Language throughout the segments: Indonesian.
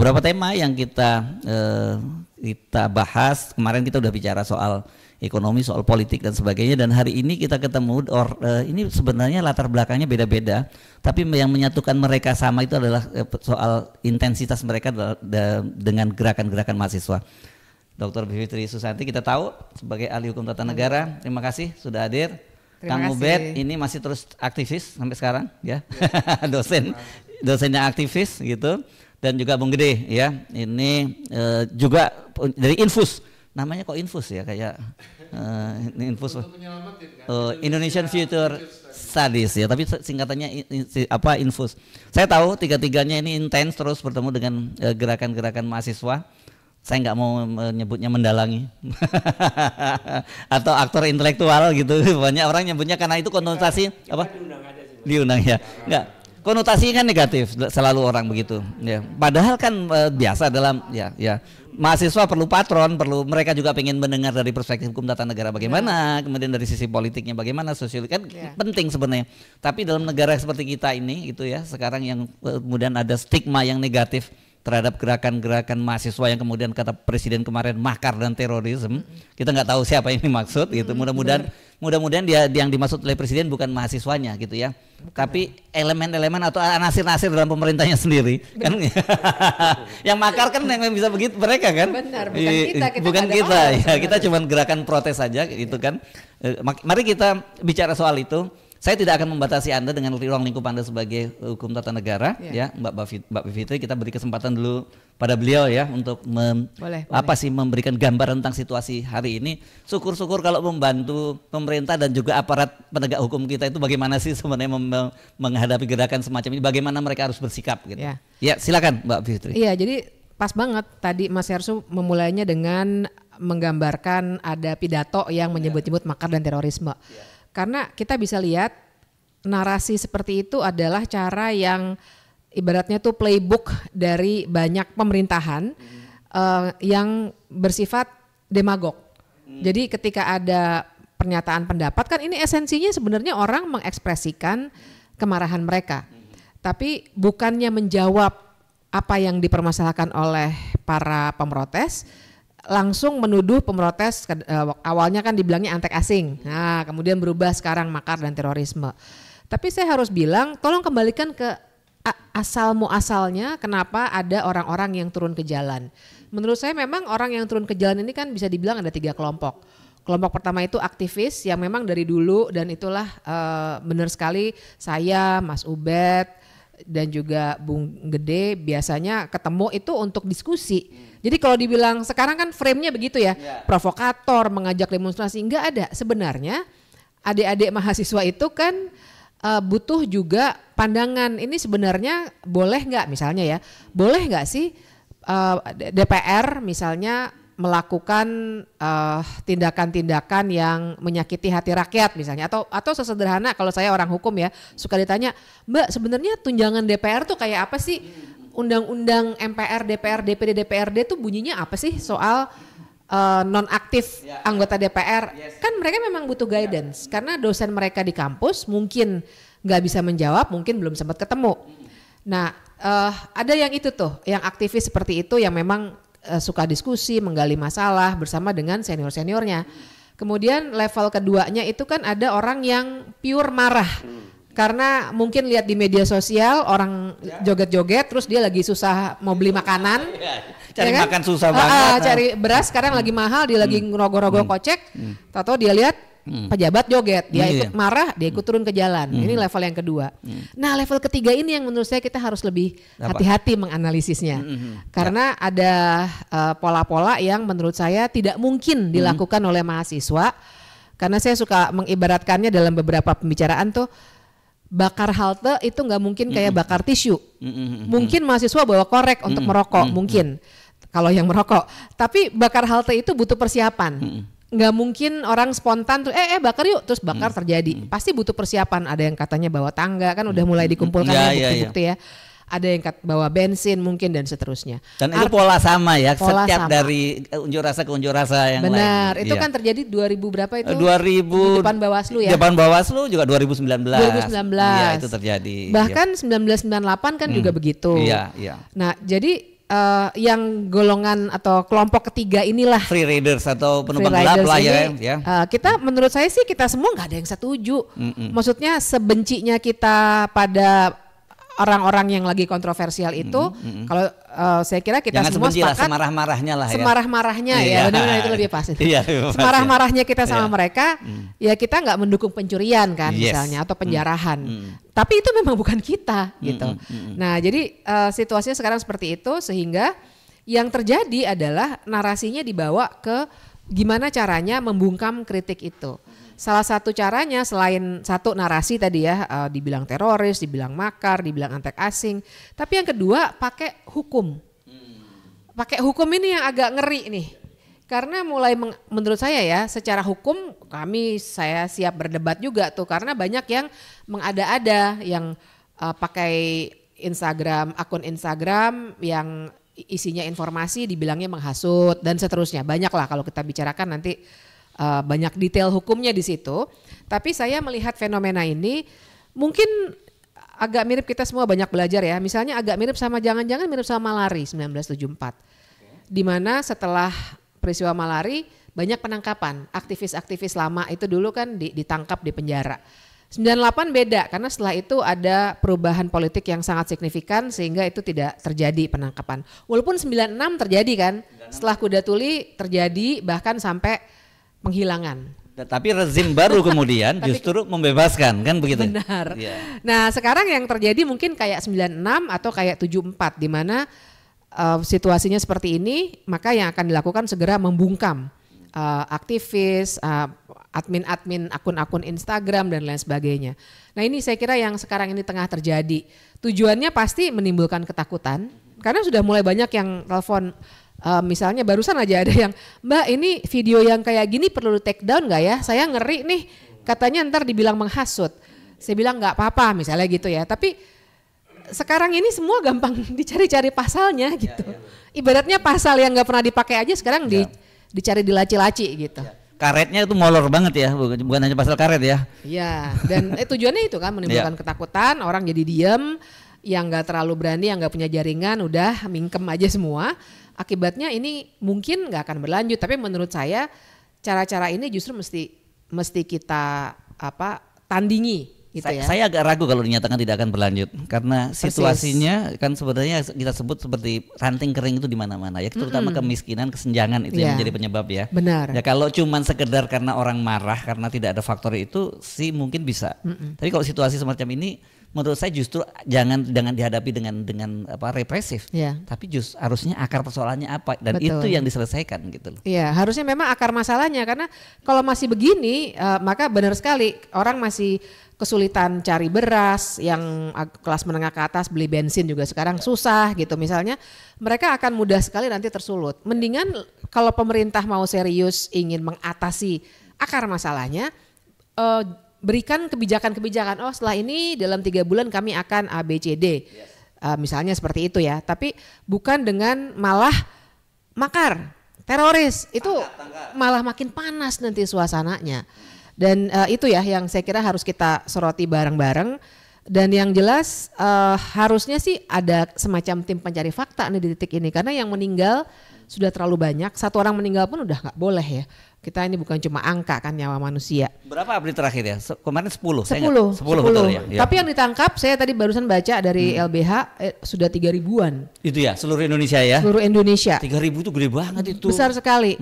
beberapa tema yang kita bahas. Kemarin kita udah bicara soal ekonomi, soal politik dan sebagainya, dan hari ini kita ketemu ini sebenarnya latar belakangnya beda-beda, tapi yang menyatukan mereka sama itu adalah soal intensitas mereka dengan gerakan-gerakan mahasiswa. Dr. Bivitri Susanti kita tahu sebagai ahli hukum tata negara, terima kasih sudah hadir. Kang Ubed ini masih terus aktivis sampai sekarang ya, dosennya aktivis gitu, dan juga Bung Gede ya, ini juga dari Infus. Namanya kok Infus ya, kayak Infus Indonesian Future Studies ya, tapi singkatannya Infus. Saya tahu tiga-tiganya ini intens terus bertemu dengan gerakan-gerakan mahasiswa. Saya nggak mau menyebutnya mendalangi atau aktor intelektual gitu, banyak orang nyebutnya karena itu konotasi apa? Diundang ya, nggak. Konotasi kan negatif, selalu orang begitu. Ya. Padahal kan biasa dalam ya mahasiswa perlu patron, mereka juga pengen mendengar dari perspektif hukum tata negara bagaimana, kemudian dari sisi politiknya bagaimana, sosial kan penting sebenarnya. Tapi dalam negara seperti kita ini gitu ya, sekarang yang kemudian ada stigma yang negatif terhadap gerakan-gerakan mahasiswa yang kemudian kata presiden kemarin makar dan terorisme, kita nggak tahu siapa yang dimaksud gitu. Mudah-mudahan dia yang dimaksud oleh presiden bukan mahasiswanya gitu ya, tapi elemen-elemen atau nasir-nasir dalam pemerintahnya sendiri kan. Yang makar kan yang bisa begitu mereka kan. Benar, bukan kita ya, kita cuma gerakan protes saja gitu kan. Mari kita bicara soal itu. Saya tidak akan membatasi Anda dengan ruang lingkup Anda sebagai hukum tata negara ya, Mbak Bivitri. Kita beri kesempatan dulu pada beliau ya untuk memberikan gambaran tentang situasi hari ini. Syukur-syukur kalau membantu pemerintah dan juga aparat penegak hukum kita itu bagaimana sih sebenarnya menghadapi gerakan semacam ini, bagaimana mereka harus bersikap gitu. Ya, silakan Mbak Bivitri. Iya, jadi pas banget tadi Mas Hersu memulainya dengan menggambarkan ada pidato yang menyebut-nyebut makar dan terorisme. Karena kita bisa lihat narasi seperti itu adalah cara yang ibaratnya tuh playbook dari banyak pemerintahan yang bersifat demagog. Jadi ketika ada pernyataan pendapat kan ini esensinya sebenarnya orang mengekspresikan kemarahan mereka. Tapi bukannya menjawab apa yang dipermasalahkan oleh para pemrotes, langsung menuduh pemrotes, awalnya kan dibilangnya antek asing, nah kemudian berubah sekarang makar dan terorisme. Tapi saya harus bilang tolong kembalikan ke asal muasalnya kenapa ada orang-orang yang turun ke jalan. Menurut saya memang orang yang turun ke jalan ini kan bisa dibilang ada 3 kelompok. Kelompok pertama itu aktivis yang memang dari dulu, dan itulah benar sekali saya, Mas Ubed dan juga Bung Gede biasanya ketemu itu untuk diskusi. Jadi kalau dibilang sekarang kan frame-nya begitu ya, provokator, mengajak demonstrasi, enggak ada. Sebenarnya adik-adik mahasiswa itu kan butuh juga pandangan, ini sebenarnya boleh nggak misalnya ya, boleh nggak sih DPR misalnya melakukan tindakan-tindakan yang menyakiti hati rakyat misalnya, atau sesederhana kalau saya orang hukum ya suka ditanya, Mbak sebenarnya tunjangan DPR tuh kayak apa sih? Undang-undang MPR, DPR, DPD, DPRD tuh bunyinya apa sih soal nonaktif anggota DPR? Kan mereka memang butuh guidance karena dosen mereka di kampus mungkin nggak bisa menjawab, mungkin belum sempat ketemu. Nah ada yang itu tuh, yang aktivis seperti itu yang memang suka diskusi, menggali masalah bersama dengan senior-seniornya. Kemudian level keduanya itu kan ada orang yang pure marah. Karena mungkin lihat di media sosial orang joget-joget terus dia lagi susah mau beli makanan, cari makan susah banget, cari beras sekarang lagi mahal, dia lagi ngerogoh-rogoh kocek, tahu dia lihat pejabat joget, dia ikut marah, dia ikut turun ke jalan. Ini level yang kedua. Nah level ketiga ini yang menurut saya kita harus lebih hati-hati menganalisisnya, karena ada pola-pola yang menurut saya tidak mungkin dilakukan oleh mahasiswa, karena saya suka mengibaratkannya dalam beberapa pembicaraan tuh, bakar halte itu nggak mungkin kayak bakar tisu. Mungkin mahasiswa bawa korek untuk merokok, mungkin kalau yang merokok. Tapi bakar halte itu butuh persiapan. Nggak mungkin orang spontan tuh bakar yuk terus bakar terjadi. Pasti butuh persiapan. Ada yang katanya bawa tangga, kan udah mulai dikumpulkan bukti-bukti ya. Ada yang bawa bensin mungkin dan seterusnya. Dan itu pola sama ya, setiap dari unjuk rasa ke unjuk rasa yang lain. Benar, itu kan terjadi 2000 berapa itu? 2000 di depan Bawaslu ya. Depan Bawaslu juga 2019. 2019. Iya, itu terjadi. Bahkan 1998 kan juga begitu. Iya, iya. Nah, jadi yang golongan atau kelompok ketiga inilah Free riders atau penumpang free gelap riders lah ini, ya. kita menurut saya sih kita semua nggak ada yang setuju. Maksudnya sebencinya kita pada orang-orang yang lagi kontroversial itu, kalau saya kira kita Jangan semua sebenci lah, sepakat semarah-marahnya lah ya. semarah-marahnya Iya. ya, benar-benar itu lebih pas. Iya, lebih pas, Semarah-marahnya kita sama Iya. mereka, ya kita nggak mendukung pencurian kan Yes. misalnya atau penjarahan. Tapi itu memang bukan kita gitu. Nah jadi situasinya sekarang seperti itu sehingga yang terjadi adalah narasinya dibawa ke gimana caranya membungkam kritik itu. Salah satu caranya selain satu narasi tadi ya, dibilang teroris, dibilang makar, dibilang antek asing. Tapi yang kedua pakai hukum. Pakai hukum ini yang agak ngeri nih. Karena mulai menurut saya ya secara hukum saya siap berdebat juga tuh. Karena banyak yang mengada-ada yang pakai akun Instagram yang isinya informasi dibilangnya menghasut dan seterusnya. Banyak lah kalau kita bicarakan nanti banyak detail hukumnya di situ. Tapi saya melihat fenomena ini mungkin agak mirip kita semua banyak belajar ya. Misalnya agak mirip sama jangan-jangan mirip sama Malari 1974. Di mana setelah peristiwa Malari banyak penangkapan. Aktivis-aktivis lama itu dulu kan ditangkap di penjara. 98 beda karena setelah itu ada perubahan politik yang sangat signifikan sehingga itu tidak terjadi penangkapan. Walaupun 96 terjadi kan. Setelah Kuda Tuli terjadi bahkan sampai penghilangan. Tapi rezim baru kemudian justru membebaskan kan begitu. Benar. Yeah. Nah sekarang yang terjadi mungkin kayak 96 atau kayak 74 di mana situasinya seperti ini, maka yang akan dilakukan segera membungkam aktivis, admin-admin akun-akun Instagram dan lain sebagainya. Nah ini saya kira yang sekarang ini tengah terjadi. Tujuannya pasti menimbulkan ketakutan karena sudah mulai banyak yang telepon. Misalnya barusan aja ada yang, Mbak ini video yang kayak gini perlu take down gak ya? Saya ngeri nih, katanya ntar dibilang menghasut. Saya bilang gak apa-apa misalnya gitu ya. Tapi sekarang ini semua gampang dicari-cari pasalnya gitu. Ibaratnya pasal yang gak pernah dipakai aja sekarang dicari di laci-laci gitu. Karetnya itu molor banget ya, bukan hanya pasal karet ya. Iya, dan tujuannya itu kan menimbulkan ketakutan, orang jadi diem, yang gak terlalu berani, yang gak punya jaringan udah mingkem aja semua. Akibatnya ini mungkin nggak akan berlanjut, tapi menurut saya cara-cara ini justru mesti kita tandingi gitu ya. Saya agak ragu kalau dinyatakan tidak akan berlanjut karena situasinya kan sebenarnya kita sebut seperti ranting kering itu di mana-mana ya, terutama kemiskinan, kesenjangan itu yang menjadi penyebab ya. Benar. Ya kalau cuman sekedar karena orang marah karena tidak ada faktor itu sih mungkin bisa. Tapi kalau situasi semacam ini menurut saya justru jangan dihadapi dengan represif, tapi harusnya akar persoalannya apa dan betul. Itu yang diselesaikan gitu loh. Iya, harusnya memang akar masalahnya karena kalau masih begini maka benar sekali orang masih kesulitan cari beras, yang kelas menengah ke atas beli bensin juga sekarang susah gitu misalnya, mereka akan mudah sekali nanti tersulut. Mendingan kalau pemerintah mau serius ingin mengatasi akar masalahnya, berikan kebijakan-kebijakan. Oh setelah ini dalam 3 bulan kami akan A, B, C, D. Misalnya seperti itu ya. Tapi bukan dengan malah makar, teroris. Itu malah makin panas nanti suasananya. Dan itu ya yang saya kira harus kita soroti bareng-bareng. Dan yang jelas harusnya sih ada semacam tim pencari fakta nih di titik ini. Karena yang meninggal sudah terlalu banyak. 1 orang meninggal pun udah gak boleh ya. Kita ini bukan cuma angka kan nyawa manusia. Berapa update terakhir ya? Kemarin 10. 10 betul ya. Tapi yang ditangkap saya tadi barusan baca dari LBH sudah 3.000-an. Itu ya seluruh Indonesia ya? Seluruh Indonesia. 3.000 itu gede banget itu. Besar sekali.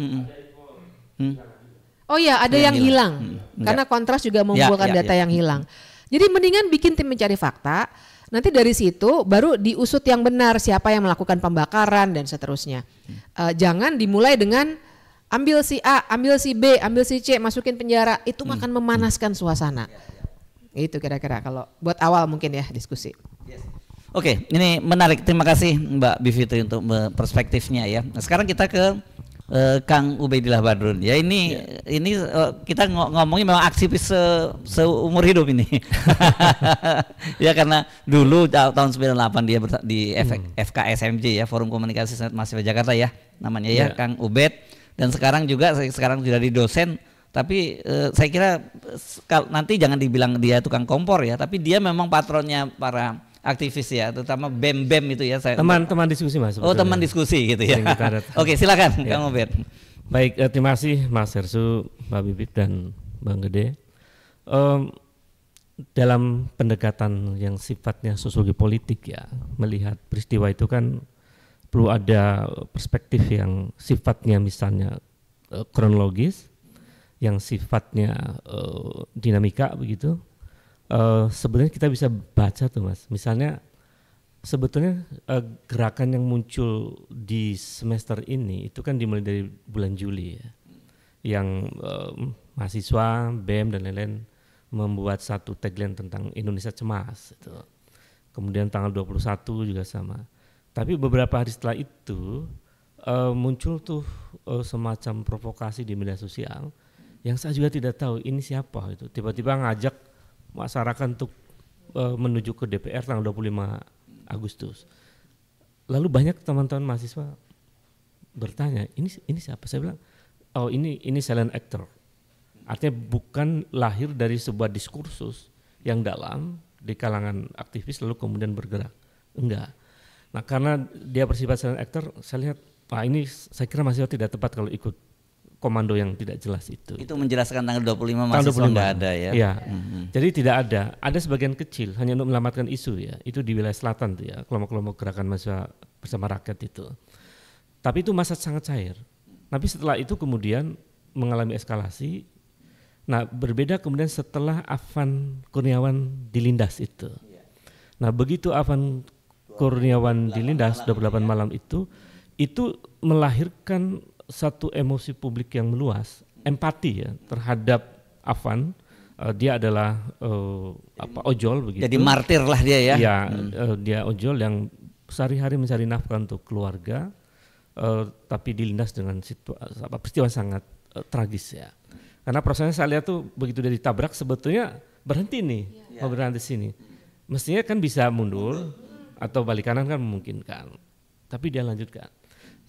Oh ya ada yang hilang. Karena Kontras juga mengumpulkan data yang hilang. Jadi mendingan bikin tim mencari fakta. Nanti dari situ baru diusut yang benar siapa yang melakukan pembakaran dan seterusnya. Jangan dimulai dengan ambil si A, ambil si B, ambil si C, masukin penjara. Itu akan memanaskan suasana. Itu kira-kira kalau buat awal mungkin ya diskusi. Oke, ini menarik. Terima kasih Mbak Bivitri untuk perspektifnya ya. Nah, sekarang kita ke Kang Ubaidillah Badrun. Ya ini kita ngomongin memang aktivis seumur hidup ini. Ya karena dulu tahun 98 dia di FKSMJ ya, Forum Komunikasi Senat Mahasiswa Jakarta ya namanya ya Kang Ubed. Dan sekarang sudah di dosen, tapi saya kira nanti jangan dibilang dia tukang kompor ya, tapi dia memang patronnya para aktivis ya, terutama BEM itu ya. Teman-teman diskusi Mas. Oh teman diskusi gitu ya. Oke silakan ya. Kang Ubed. Baik, terima kasih Mas Hersu, Mbak Bibip dan Bang Gede. Dalam pendekatan yang sifatnya sosiologi politik ya, melihat peristiwa itu kan perlu ada perspektif yang sifatnya misalnya kronologis, yang sifatnya dinamika begitu. Sebenarnya kita bisa baca tuh Mas, misalnya sebetulnya gerakan yang muncul di semester ini itu kan dimulai dari bulan Juli ya, yang mahasiswa, BEM dan lain-lain membuat satu tagline tentang Indonesia Cemas itu. Kemudian tanggal 21 juga sama. Tapi beberapa hari setelah itu muncul tuh semacam provokasi di media sosial yang saya juga tidak tahu ini siapa itu. Tiba-tiba ngajak masyarakat untuk menuju ke DPR tanggal 25 Agustus. Lalu banyak teman-teman mahasiswa bertanya, ini siapa? Saya bilang, oh ini silent actor. Artinya bukan lahir dari sebuah diskursus yang dalam di kalangan aktivis lalu kemudian bergerak. Enggak. Nah karena dia bersifat silent actor, saya lihat, ini saya kira mahasiswa tidak tepat kalau ikut komando yang tidak jelas itu. Itu menjelaskan tanggal 25 mahasiswa enggak ada ya? Iya. Jadi tidak ada. Ada sebagian kecil hanya untuk menyelamatkan isu ya. Itu di wilayah selatan tuh ya, kelompok-kelompok gerakan mahasiswa bersama rakyat itu. Tapi itu masa sangat cair. Tapi setelah itu kemudian mengalami eskalasi. Nah berbeda kemudian setelah Afan Kurniawan dilindas itu. Nah begitu Afan Kurniawan dilindas 28 malam itu melahirkan satu emosi publik yang meluas, empati ya terhadap Afan. Dia adalah ojol begitu. Jadi martir lah dia ya. Iya, dia ojol yang sehari-hari mencari nafkah untuk keluarga, tapi dilindas dengan peristiwa sangat tragis ya. Karena prosesnya saya lihat tuh begitu dia ditabrak sebetulnya berhenti nih, mau berhenti sini. Mestinya kan bisa mundur atau balik kanan kan memungkinkan, tapi dia lanjutkan.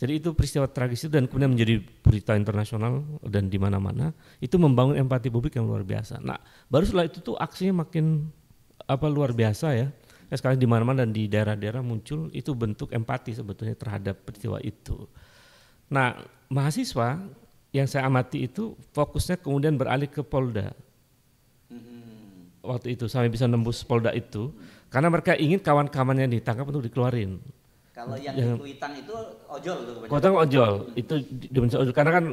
Jadi itu peristiwa tragis itu dan kemudian menjadi berita internasional dan di mana-mana itu membangun empati publik yang luar biasa. Nah baru setelah itu tuh aksinya makin luar biasa ya. Sekarang di mana-mana dan di daerah-daerah muncul itu bentuk empati sebetulnya terhadap peristiwa itu. Nah mahasiswa yang saya amati itu fokusnya kemudian beralih ke Polda. Waktu itu sampai bisa nembus Polda itu karena mereka ingin kawan-kawannya ditangkap untuk dikeluarin. Kalau yang di Kuitang itu ojol tuh kebanyakan. Kuitang ojol itu ojol karena kan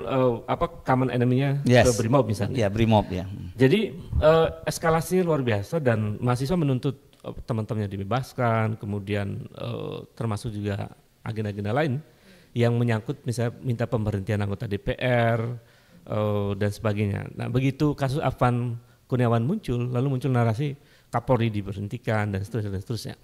common enemy-nya ke Brimob misalnya. Iya, Brimob ya. Jadi eskalasinya luar biasa dan mahasiswa menuntut teman-temannya dibebaskan, kemudian termasuk juga agenda-agenda lain yang menyangkut misalnya minta pemberhentian anggota DPR dan sebagainya. Nah begitu kasus Afan Kurniawan muncul, lalu muncul narasi Kapolri diberhentikan dan seterusnya.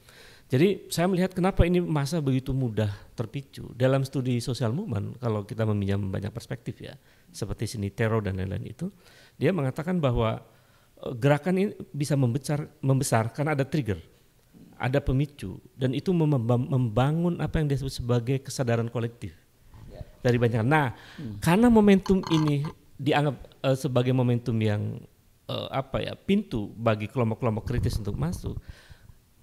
Jadi saya melihat kenapa ini masa begitu mudah terpicu. Dalam studi sosial movement, kalau kita meminjam banyak perspektif ya, seperti seni teror dan lain-lain itu, dia mengatakan bahwa gerakan ini bisa membesar karena ada trigger. Ada pemicu dan itu membangun apa yang disebut sebagai kesadaran kolektif dari banyak. Nah, karena momentum ini dianggap sebagai momentum yang pintu bagi kelompok-kelompok kritis untuk masuk,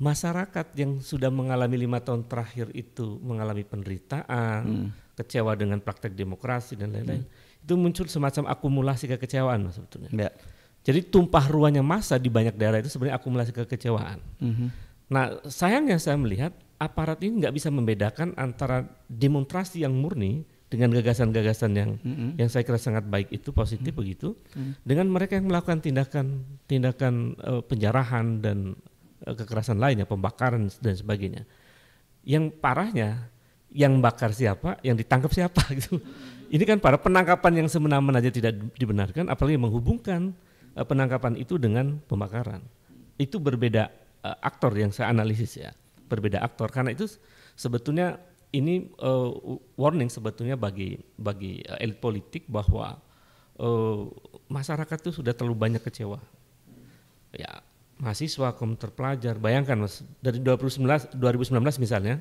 masyarakat yang sudah mengalami 5 tahun terakhir itu mengalami penderitaan, kecewa dengan praktek demokrasi dan lain-lain, itu muncul semacam akumulasi kekecewaan sebetulnya. Ya. Jadi tumpah ruahnya massa di banyak daerah itu sebenarnya akumulasi kekecewaan. Nah sayangnya saya melihat aparat ini nggak bisa membedakan antara demonstrasi yang murni dengan gagasan-gagasan yang saya kira sangat baik itu positif begitu, dengan mereka yang melakukan tindakan penjarahan dan kekerasan lainnya, pembakaran dan sebagainya. Yang parahnya yang bakar siapa, yang ditangkap siapa gitu. Ini kan para penangkapan yang semena-mena aja tidak dibenarkan, apalagi menghubungkan penangkapan itu dengan pembakaran. Itu berbeda aktor yang saya analisis ya, berbeda aktor karena itu sebetulnya ini warning sebetulnya bagi elit politik bahwa masyarakat itu sudah terlalu banyak kecewa. Ya, mahasiswa, komunitas pelajar, bayangkan Mas, dari 2019 misalnya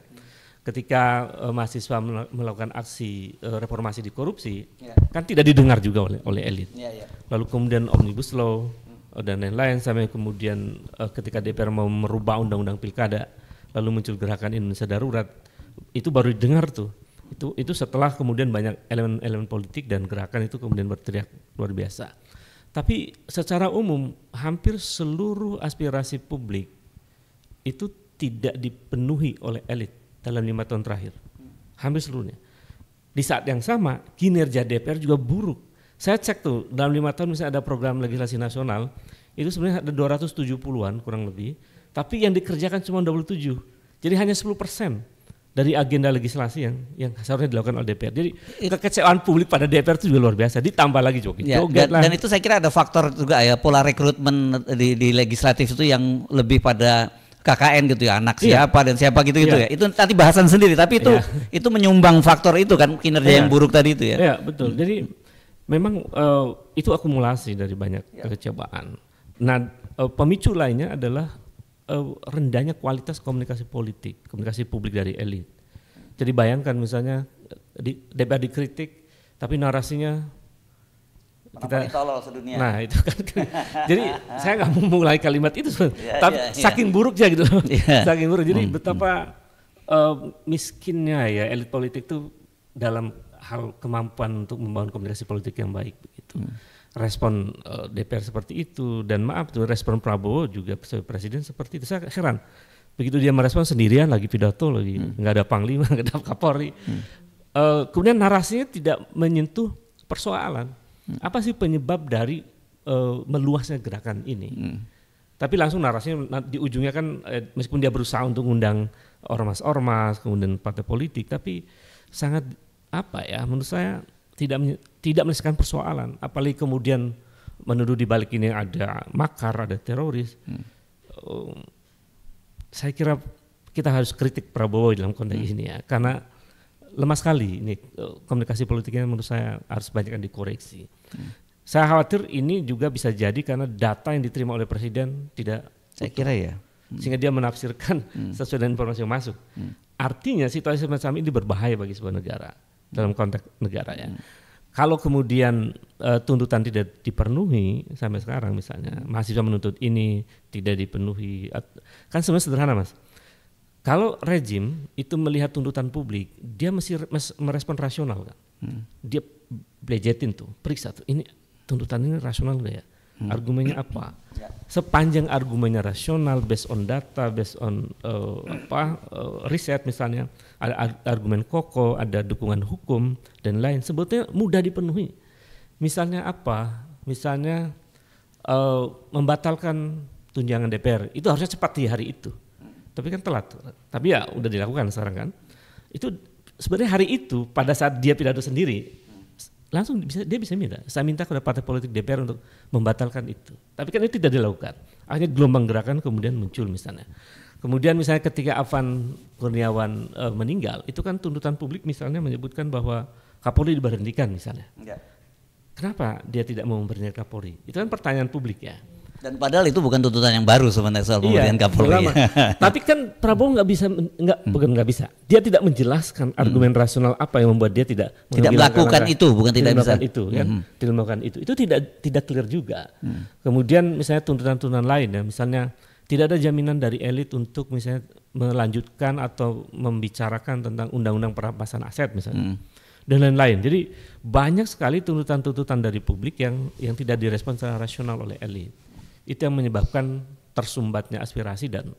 ketika mahasiswa melakukan aksi reformasi di korupsi, kan tidak didengar juga oleh elit. Lalu kemudian Omnibus Law dan lain-lain sampai kemudian ketika DPR mau merubah undang-undang pilkada lalu muncul gerakan Indonesia Darurat, itu baru didengar tuh. Itu setelah kemudian banyak elemen-elemen politik dan gerakan itu kemudian berteriak luar biasa. Tapi secara umum hampir seluruh aspirasi publik itu tidak dipenuhi oleh elit dalam 5 tahun terakhir. Hampir seluruhnya. Di saat yang sama kinerja DPR juga buruk. Saya cek tuh dalam 5 tahun misalnya ada program legislasi nasional, itu sebenarnya ada 270-an kurang lebih, tapi yang dikerjakan cuma 27. Jadi hanya 10% dari agenda legislasi yang seharusnya dilakukan oleh DPR. Jadi kekecewaan publik pada DPR itu juga luar biasa. Ditambah lagi joget-joget lah. Dan itu saya kira ada faktor juga ya, pola rekrutmen di legislatif itu yang lebih pada KKN gitu ya, anak siapa dan siapa gitu ya. Itu nanti bahasan sendiri, tapi itu menyumbang faktor itu kan, kinerja yang buruk tadi itu ya. Iya, betul. Jadi memang itu akumulasi dari banyak kekecewaan. Nah, pemicu lainnya adalah rendahnya kualitas komunikasi politik, komunikasi publik dari elit. Jadi bayangkan misalnya DPR dikritik, tapi narasinya kita tolol sedunia. Nah itu kan, jadi saya nggak mau mulai kalimat itu, tapi saking buruknya gitu, saking buruk. Jadi betapa miskinnya ya elit politik itu dalam hal kemampuan untuk membangun komunikasi politik yang baik begitu. Respon DPR seperti itu, dan maaf tuh respon Prabowo juga sebagai presiden seperti itu. Saya heran begitu dia merespon sendirian, lagi pidato lagi, nggak ada panglima, nggak ada Kapolri. Kemudian narasinya tidak menyentuh persoalan. Apa sih penyebab dari meluasnya gerakan ini? Tapi langsung narasinya di ujungnya kan meskipun dia berusaha untuk mengundang ormas-ormas, kemudian partai politik, tapi sangat menurut saya tidak menyelesaikan persoalan, apalagi kemudian menuduh di balik ini ada makar, ada teroris. Saya kira kita harus kritik Prabowo dalam konteks ini ya, karena lemah sekali ini komunikasi politiknya, menurut saya harus banyak yang dikoreksi. Saya khawatir ini juga bisa jadi karena data yang diterima oleh presiden tidak, saya kira ya, sehingga dia menafsirkan sesuai dengan informasi yang masuk. Artinya situasi semacam ini berbahaya bagi sebuah negara dalam konteks negara ya. Kalau kemudian tuntutan tidak dipenuhi sampai sekarang, misalnya mahasiswa menuntut ini tidak dipenuhi, kan sebenarnya sederhana Mas. Kalau rejim itu melihat tuntutan publik, dia mesti merespon rasional kan. Dia belejetin tuh, periksa tuh, ini tuntutan ini rasional nggak ya? Argumennya apa? Sepanjang argumennya rasional, based on data, based on riset misalnya, ada argumen kokoh, ada dukungan hukum dan lain, sebetulnya mudah dipenuhi. Misalnya apa? Misalnya membatalkan tunjangan DPR, itu harusnya cepat di hari itu. Tapi kan telat. Tapi ya udah dilakukan sekarang kan. Itu sebenarnya hari itu pada saat dia pidato sendiri, langsung dia bisa minta, saya minta kepada partai politik DPR untuk membatalkan itu. Tapi kan itu tidak dilakukan. Akhirnya gelombang gerakan kemudian muncul misalnya. Kemudian misalnya ketika Afan Kurniawan meninggal, itu kan tuntutan publik misalnya menyebutkan bahwa Kapolri diberhentikan misalnya. Kenapa dia tidak mau memberhentikan Kapolri? Itu kan pertanyaan publik ya. Dan padahal itu bukan tuntutan yang baru sebenarnya soal pemberian Kapolri. Tapi kan Prabowo nggak bisa. Dia tidak menjelaskan argumen rasional apa yang membuat dia tidak melakukan itu, bukan tidak bisa. Itu kan, tidak melakukan itu. Itu tidak clear juga. Kemudian misalnya tuntutan-tuntutan lain ya, misalnya tidak ada jaminan dari elit untuk misalnya melanjutkan atau membicarakan tentang undang-undang perampasan aset misalnya. Dan lain-lain. Jadi banyak sekali tuntutan-tuntutan dari publik yang tidak direspon secara rasional oleh elit. Itu yang menyebabkan tersumbatnya aspirasi, dan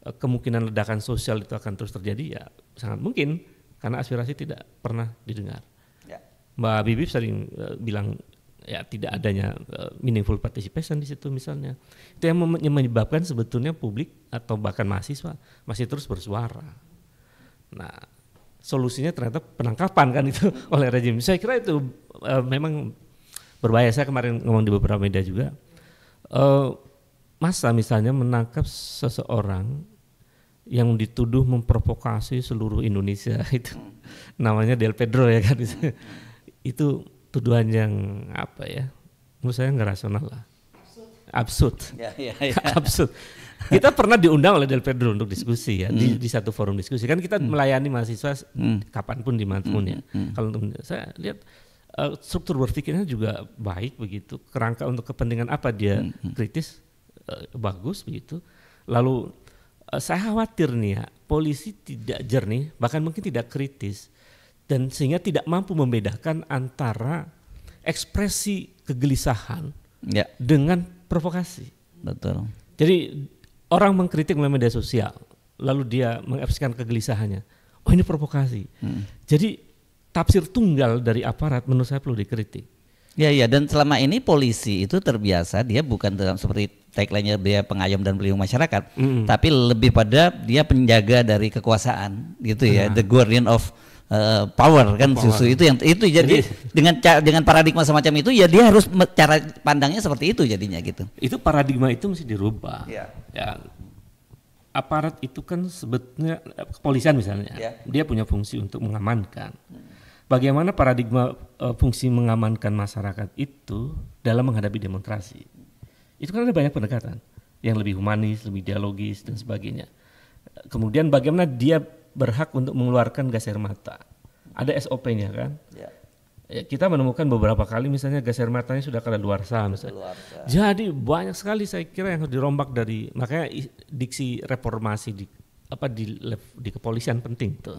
kemungkinan ledakan sosial itu akan terus terjadi ya sangat mungkin karena aspirasi tidak pernah didengar. Mbak Bibip sering bilang ya tidak adanya meaningful participation di situ misalnya. Itu yang menyebabkan sebetulnya publik atau bahkan mahasiswa masih terus bersuara. Nah, solusinya ternyata penangkapan kan itu oleh rejim. Saya kira itu memang berbahaya. Saya kemarin ngomong di beberapa media juga. Masa misalnya menangkap seseorang yang dituduh memprovokasi seluruh Indonesia, itu namanya Del Pedro ya kan, itu tuduhan yang menurut saya nggak rasional lah, absurd. Absurd. Kita pernah diundang oleh Del Pedro untuk diskusi ya, di satu forum diskusi kan, kita melayani mahasiswa kapanpun dimanapun ya. Kalau saya lihat struktur berpikirnya juga baik begitu, kerangka untuk kepentingan apa dia kritis bagus begitu. Lalu saya khawatir nih ya, polisi tidak jernih, bahkan mungkin tidak kritis, dan sehingga tidak mampu membedakan antara ekspresi kegelisahan dengan provokasi. Betul. Jadi orang mengkritik melalui media sosial, lalu dia mengekspresikan kegelisahannya. Oh, ini provokasi. Jadi tafsir tunggal dari aparat menurut saya perlu dikritik. Ya, dan selama ini polisi itu terbiasa dia bukan dalam seperti tagline-nya dia pengayom dan pelindung masyarakat, tapi lebih pada dia penjaga dari kekuasaan gitu ya, the guardian of power kan, susu itu yang itu jadi dengan paradigma semacam itu ya dia harus cara pandangnya seperti itu jadinya gitu. Itu paradigma itu mesti dirubah. Ya, aparat itu kan sebetulnya kepolisian misalnya, dia punya fungsi untuk mengamankan. Bagaimana paradigma fungsi mengamankan masyarakat itu dalam menghadapi demonstrasi? Itu kan ada banyak pendekatan yang lebih humanis, lebih dialogis dan sebagainya. Kemudian bagaimana dia berhak untuk mengeluarkan gas air mata? Ada SOP-nya kan? Ya, kita menemukan beberapa kali misalnya gas air matanya sudah kadaluarsa misalnya. Jadi banyak sekali saya kira yang harus dirombak dari, makanya diksi reformasi di kepolisian penting tuh.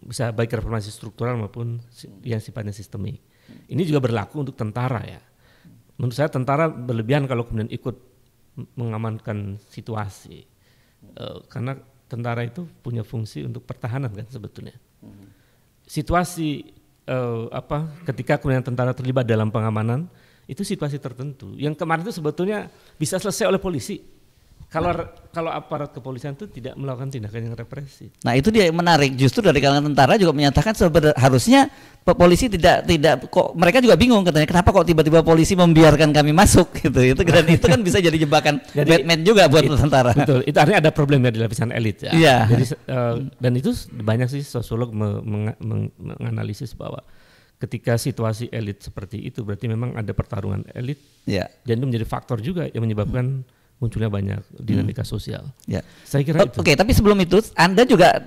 Bisa baik reformasi struktural maupun yang sifatnya sistemik. Ini juga berlaku untuk tentara ya. Menurut saya tentara berlebihan kalau kemudian ikut mengamankan situasi, karena tentara itu punya fungsi untuk pertahanan kan sebetulnya. Situasi ketika kemudian tentara terlibat dalam pengamanan itu situasi tertentu yang kemarin itu sebetulnya bisa selesai oleh polisi. Kalau aparat kepolisian itu tidak melakukan tindakan yang represif. Nah itu dia menarik, justru dari kalangan tentara juga menyatakan harusnya polisi tidak kok, mereka juga bingung katanya kenapa kok tiba-tiba polisi membiarkan kami masuk gitu. Dan itu kan bisa jadi jebakan Batman juga buat tentara. Betul, itu artinya ada problemnya di lapisan elit ya. Iya. Jadi dan itu banyak sih sosiolog menganalisis bahwa ketika situasi elit seperti itu berarti memang ada pertarungan elit. Iya. Dan itu menjadi faktor juga yang menyebabkan munculnya banyak dinamika sosial. Ya. Saya kira itu. Oke, tapi sebelum itu Anda juga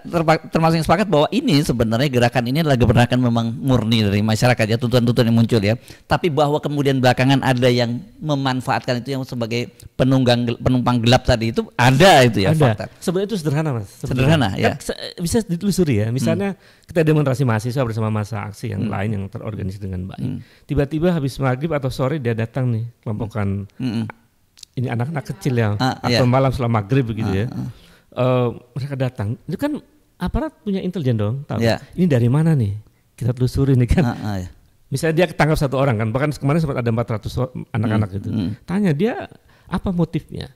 termasuk yang sepakat bahwa ini sebenarnya gerakan ini adalah gerakan memang murni dari masyarakat ya, tuntutan-tuntutan yang muncul ya. Tapi bahwa kemudian belakangan ada yang memanfaatkan itu yang sebagai penumpang gelap tadi itu ada itu ya. Ada. Fakta. Sebenarnya itu sederhana Mas. Sederhana ya. Kan bisa ditelusuri ya. Misalnya kita demonstrasi mahasiswa bersama masa aksi yang lain yang terorganisir dengan baik. Tiba-tiba habis maghrib atau sore dia datang nih kelompokan ini anak-anak kecil ya, atau malam setelah maghrib begitu ya. Mereka datang, itu kan aparat punya intelijen dong, tahu ini dari mana nih, kita telusuri nih kan. Misalnya dia ketangkap satu orang kan, bahkan kemarin sempat ada 400 anak-anak gitu. Tanya dia apa motifnya.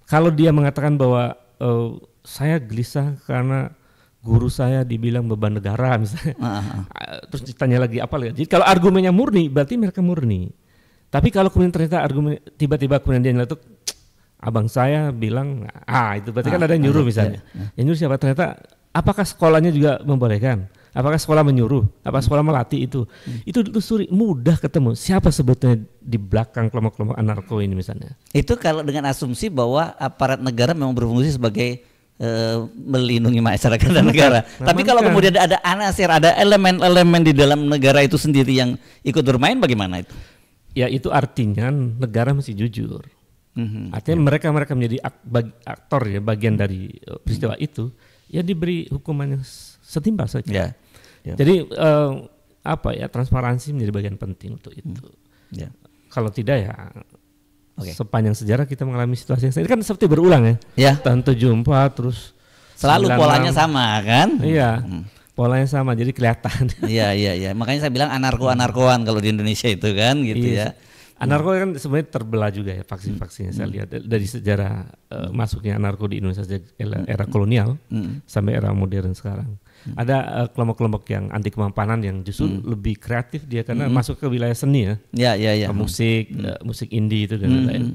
Kalau dia mengatakan bahwa saya gelisah karena guru saya dibilang beban negara misalnya, terus ditanya lagi apa lagi. Jadi kalau argumennya murni, berarti mereka murni. Tapi kalau kemudian ternyata argumen tiba-tiba kemudian dia nyeletuk, abang saya bilang, itu berarti kan ada yang nyuruh misalnya. Yang nyuruh siapa? Ternyata apakah sekolahnya juga membolehkan? Apakah sekolah menyuruh? Apakah sekolah melatih itu? Itu telusuri, mudah ketemu siapa sebetulnya di belakang kelompok-kelompok anarko ini misalnya. Itu kalau dengan asumsi bahwa aparat negara memang berfungsi sebagai melindungi masyarakat dan negara. Tapi kalau kemudian ada anasir, ada elemen-elemen di dalam negara itu sendiri yang ikut bermain, bagaimana itu? Ya itu artinya negara mesti jujur. Artinya mereka menjadi aktor ya, bagian dari peristiwa itu, ya diberi hukuman yang setimpal saja. Jadi transparansi menjadi bagian penting untuk itu. Kalau tidak ya sepanjang sejarah kita mengalami situasi yang ini kan seperti berulang ya. Tahun 74 terus selalu polanya sama kan? Iya. Polanya sama, jadi kelihatan. Iya. Makanya saya bilang anarko-anarkoan kalau di Indonesia itu kan, gitu ya. Anarko kan sebenarnya terbelah juga ya faksi-faksinya. Saya lihat dari sejarah masuknya anarko di Indonesia sejak era kolonial sampai era modern sekarang. Ada kelompok-kelompok yang anti kemampanan yang justru lebih kreatif dia karena masuk ke wilayah seni ya. Iya. Musik, musik indie itu dan lain-lain.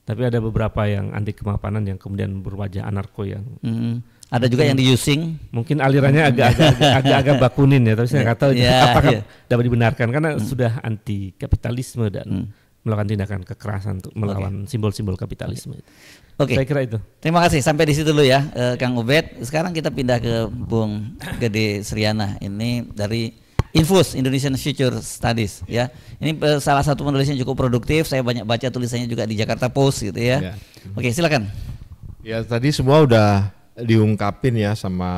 Tapi ada beberapa yang anti kemampanan yang kemudian berwajah anarko yang ada juga yang diusing. Mungkin alirannya agak bakunin ya, tapi saya nggak tahu apakah dapat dibenarkan karena sudah anti kapitalisme dan melakukan tindakan kekerasan untuk melawan simbol-simbol kapitalisme. Saya kira itu. Terima kasih, sampai di situ dulu ya, Kang Ubed. Sekarang kita pindah ke Bung Gede Sriana. Ini dari Infus Indonesian Future Studies ya. Ini salah satu penulis yang cukup produktif. Saya banyak baca tulisannya juga di Jakarta Post gitu ya. Oke, silakan. Ya tadi semua udah diungkapin ya sama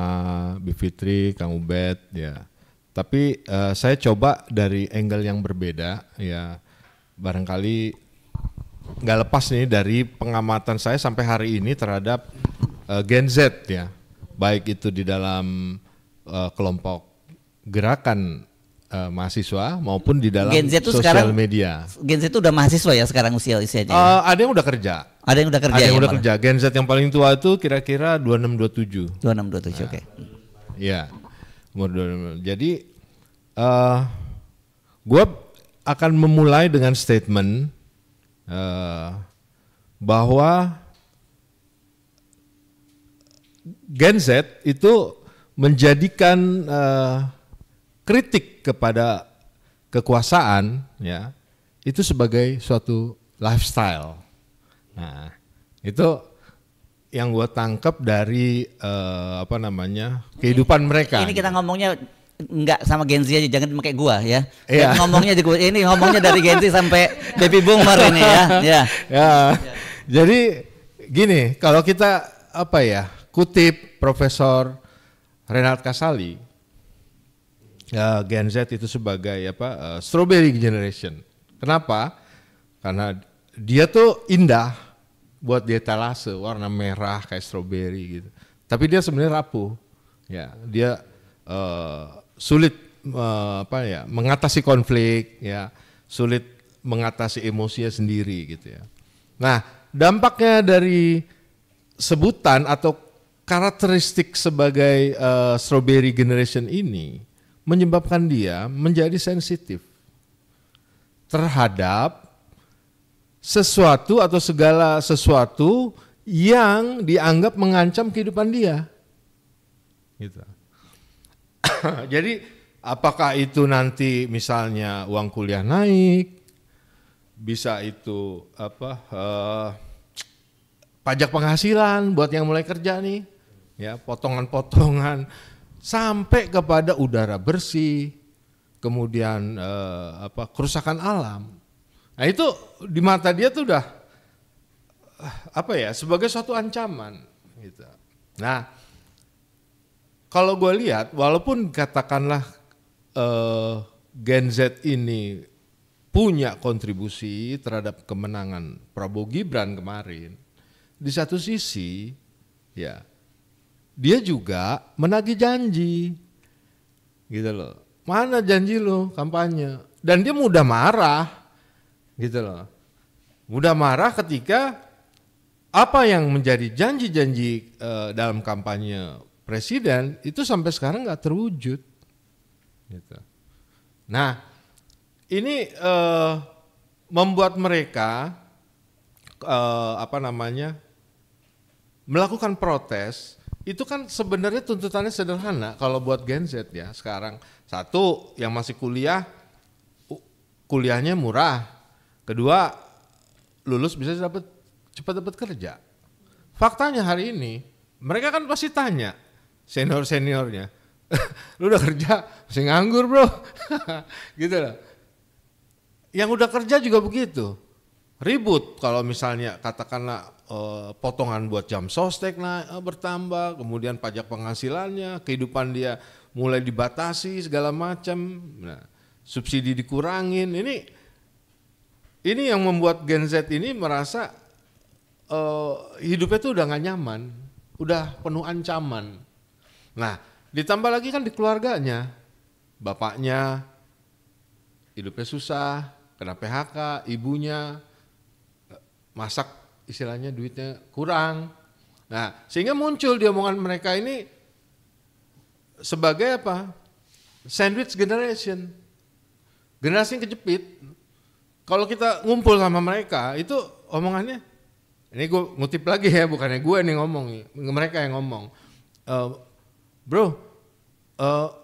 Bu Fitri, Kang Ubed ya. Tapi saya coba dari angle yang berbeda ya. Barangkali nggak lepas nih dari pengamatan saya sampai hari ini terhadap Gen Z ya. Baik itu di dalam kelompok gerakan mahasiswa maupun di dalam sosial media. Gen Z itu udah mahasiswa ya sekarang usianya. Ada yang udah kerja. Ada yang udah kerja. Ada yang udah kerja. Gen Z yang paling tua itu kira-kira 26-27. 26-27, oke. Iya. Umur 26. Jadi gue akan memulai dengan statement bahwa Gen Z itu menjadikan kritik kepada kekuasaan ya itu sebagai suatu lifestyle. Nah, itu yang gue tangkap dari kehidupan mereka. Ini kita ngomongnya enggak sama Gen Z aja, jangan pakai gua ya. Iya. Ngomongnya di gua, ini ngomongnya dari Gen Z sampai baby boomer ini ya. Ya. Jadi gini, kalau kita kutip Profesor Renald Kasali, Gen Z itu sebagai strawberry generation. Kenapa? Karena dia tuh indah buat dietalase, warna merah kayak strawberry gitu. Tapi dia sebenarnya rapuh. Ya, dia sulit mengatasi konflik, ya, sulit mengatasi emosinya sendiri gitu ya. Nah, dampaknya dari sebutan atau karakteristik sebagai strawberry generation ini menyebabkan dia menjadi sensitif terhadap sesuatu atau segala sesuatu yang dianggap mengancam kehidupan dia. Gitu. Jadi apakah itu nanti misalnya uang kuliah naik, bisa itu pajak penghasilan buat yang mulai kerja nih, ya potongan-potongan, sampai kepada udara bersih, kemudian kerusakan alam. Nah itu di mata dia tuh udah sebagai suatu ancaman gitu. Nah kalau gue lihat walaupun katakanlah Gen Z ini punya kontribusi terhadap kemenangan Prabowo Gibran kemarin, di satu sisi ya dia juga menagih janji, gitu loh. Mana janji lo kampanye? Dan dia mudah marah, gitu loh. Mudah marah ketika apa yang menjadi janji-janji dalam kampanye presiden itu sampai sekarang nggak terwujud. Gitu. Nah, ini membuat mereka melakukan protes. Itu kan sebenarnya tuntutannya sederhana kalau buat Gen Z ya sekarang. Satu, yang masih kuliah, kuliahnya murah. Kedua, lulus bisa cepat dapat kerja. Faktanya hari ini, mereka kan pasti tanya senior-seniornya, lu udah kerja, masih nganggur bro, gitu loh. Yang udah kerja juga begitu, ribut kalau misalnya katakanlah potongan buat jam sostek bertambah, kemudian pajak penghasilannya, kehidupan dia mulai dibatasi segala macam, nah, subsidi dikurangin. Ini yang membuat Gen Z ini merasa hidupnya tuh udah gak nyaman, udah penuh ancaman. Nah, ditambah lagi kan di keluarganya, bapaknya hidupnya susah, kena PHK, ibunya masak istilahnya duitnya kurang. Nah, sehingga muncul di omongan mereka ini sebagai apa? Sandwich generation. Generasi yang kejepit. Kalau kita ngumpul sama mereka, itu omongannya, ini gue ngutip lagi ya, bukannya gue nih ngomong, mereka yang ngomong. Bro,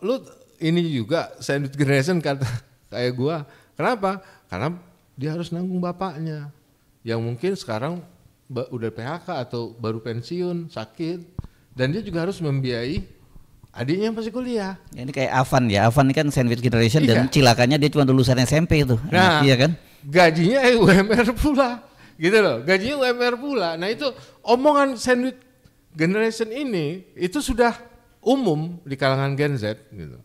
lu ini juga sandwich generation kata kayak gue. Kenapa? Karena dia harus nanggung bapaknya yang mungkin sekarang udah PHK atau baru pensiun, sakit, dan dia juga harus membiayai adiknya yang masih kuliah. Ini kayak Avan ya, Avan ini kan sandwich generation dan cilakanya dia cuma lulusan SMP itu. Nah, iya kan? Gajinya UMR pula. gitu loh, gajinya UMR pula. Nah itu omongan sandwich generation ini itu sudah umum di kalangan Gen Z gitu.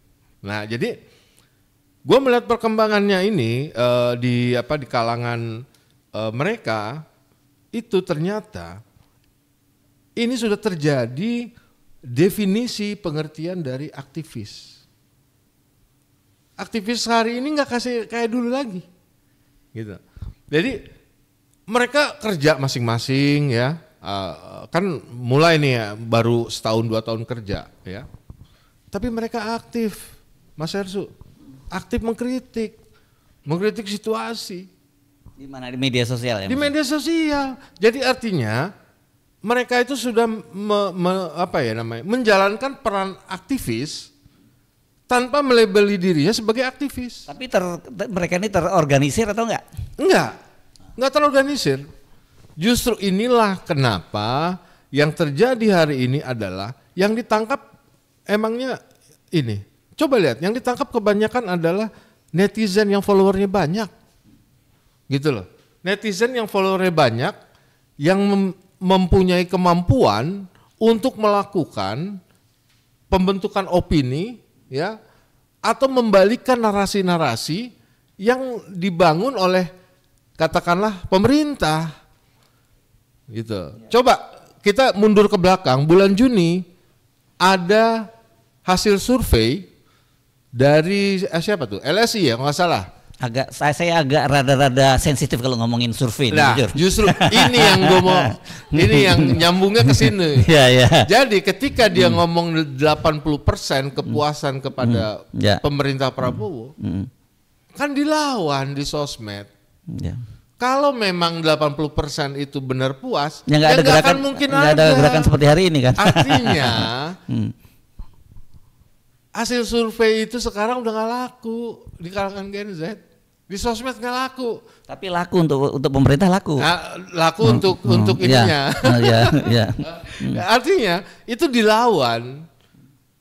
Nah jadi gue melihat perkembangannya ini di kalangan mereka itu ternyata ini sudah terjadi definisi pengertian dari aktivis. Aktivis hari ini nggak kasih kayak dulu lagi, gitu. Jadi mereka kerja masing-masing ya, kan mulai nih ya, baru setahun 2 tahun kerja ya. Tapi mereka aktif, Mas Hersu, aktif mengkritik situasi. Di mana? Di media sosial ya? Di media sosial. Jadi artinya mereka itu sudah menjalankan peran aktivis tanpa melabeli dirinya sebagai aktivis. Tapi mereka ini terorganisir atau enggak? Enggak terorganisir. Justru inilah kenapa yang terjadi hari ini adalah yang ditangkap emangnya ini. Coba lihat, yang ditangkap kebanyakan adalah netizen yang followernya banyak. Gitu loh. Netizen yang followernya banyak, yang mempunyai kemampuan untuk melakukan pembentukan opini ya, atau membalikkan narasi-narasi yang dibangun oleh katakanlah pemerintah gitu. Coba kita mundur ke belakang, bulan Juni ada hasil survei dari siapa tuh? LSI ya kalau nggak salah. Saya agak rada-rada sensitif kalau ngomongin survei. Nah, jujur. justru ini yang gue mau, ini yang nyambungnya ke sini. Ya. Jadi ketika dia ngomong 80% kepuasan kepada pemerintah Prabowo, kan dilawan di sosmed. Ya. Kalau memang 80% itu benar puas, ya nggak ada gerakan, mungkin ada gerakan seperti hari ini kan. Artinya hasil survei itu sekarang udah nggak laku di kalangan Gen Z. Di sosmed nggak laku. Tapi laku untuk pemerintah laku. Nah, laku untuk ininya. Ya. Artinya itu dilawan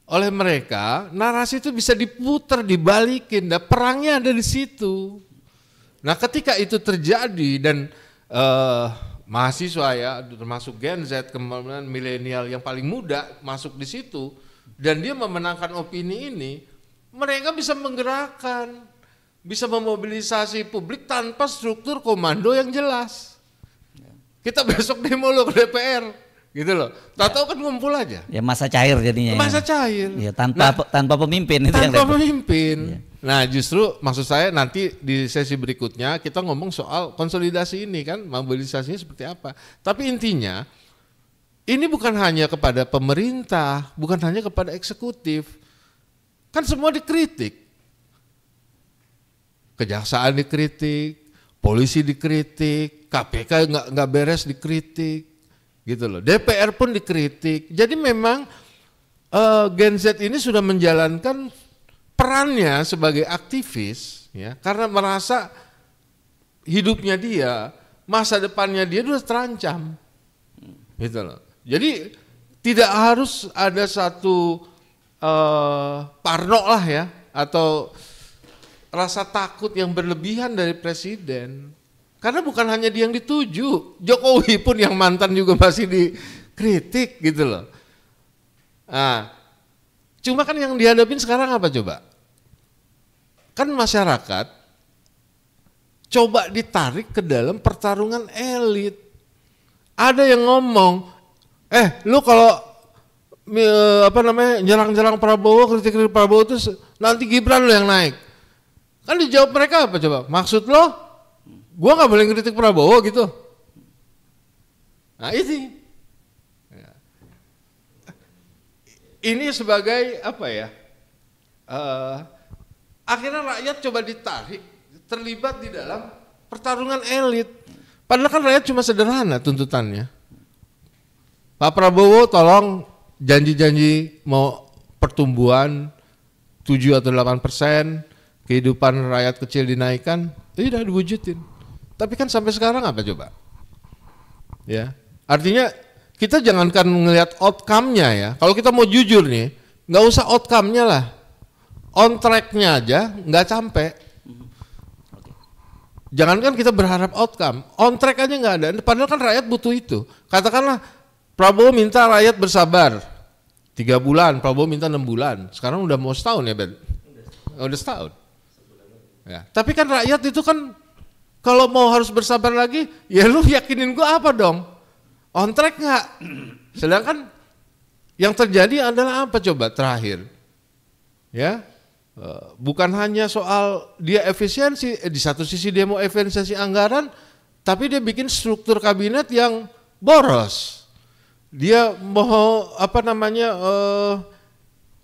oleh mereka, narasi itu bisa diputar, dibalikin. Nah, perangnya ada di situ. Nah, ketika itu terjadi dan mahasiswa ya, termasuk Gen Z, kemudian milenial yang paling muda masuk di situ dan dia memenangkan opini ini, mereka bisa menggerakkan, bisa memobilisasi publik tanpa struktur komando yang jelas. Kita besok demo lo ke DPR, gitu loh. Tahu kan ngumpul aja. Ya masa cair jadinya. Masa cair. Ya, tanpa pemimpin itu tanpa yang pemimpin. Ya. Nah justru maksud saya nanti di sesi berikutnya kita ngomong soal konsolidasi ini kan, mobilisasinya seperti apa. Tapi intinya ini bukan hanya kepada pemerintah, bukan hanya kepada eksekutif. Kan semua dikritik. Kejaksaan dikritik, polisi dikritik, KPK nggak beres dikritik, gitu loh. DPR pun dikritik. Jadi memang Gen Z ini sudah menjalankan perannya sebagai aktivis, ya, karena merasa hidupnya dia, masa depannya dia sudah terancam, gitu loh. Jadi tidak harus ada satu parno lah ya, atau rasa takut yang berlebihan dari presiden. Karena bukan hanya dia yang dituju, Jokowi pun yang mantan juga masih dikritik gitu loh. Nah, cuma kan yang dihadapin sekarang apa coba? Kan masyarakat coba ditarik ke dalam pertarungan elit. Ada yang ngomong, lu kalau nyerang-nyerang Prabowo, kritik-kritik Prabowo itu nanti Gibran lo yang naik. Kan dijawab mereka apa coba? Maksud lo, gua nggak boleh ngeritik Prabowo gitu? Nah ini, ini sebagai apa ya? Akhirnya rakyat coba ditarik, terlibat di dalam pertarungan elit. Padahal kan rakyat cuma sederhana tuntutannya. Pak Prabowo tolong janji-janji mau pertumbuhan 7 atau 8%. Kehidupan rakyat kecil dinaikkan, itu udah diwujudin. Tapi kan sampai sekarang apa coba? Ya, artinya kita jangankan ngelihat outcome-nya ya. Kalau kita mau jujur nih, nggak usah outcome-nya lah, on track-nya aja nggak sampai. Jangankan kita berharap outcome, on track aja nggak ada. Padahal kan rakyat butuh itu. Katakanlah Prabowo minta rakyat bersabar 3 bulan, Prabowo minta 6 bulan. Sekarang udah mau setahun ya Ben? Udah setahun. Ya. Tapi kan rakyat itu kan kalau mau harus bersabar lagi, ya lu yakinin gua apa dong? On track nggak? Sedangkan yang terjadi adalah apa coba terakhir? Ya, bukan hanya soal dia efisiensi, di satu sisi dia mau efisiensi anggaran, tapi dia bikin struktur kabinet yang boros. Dia mau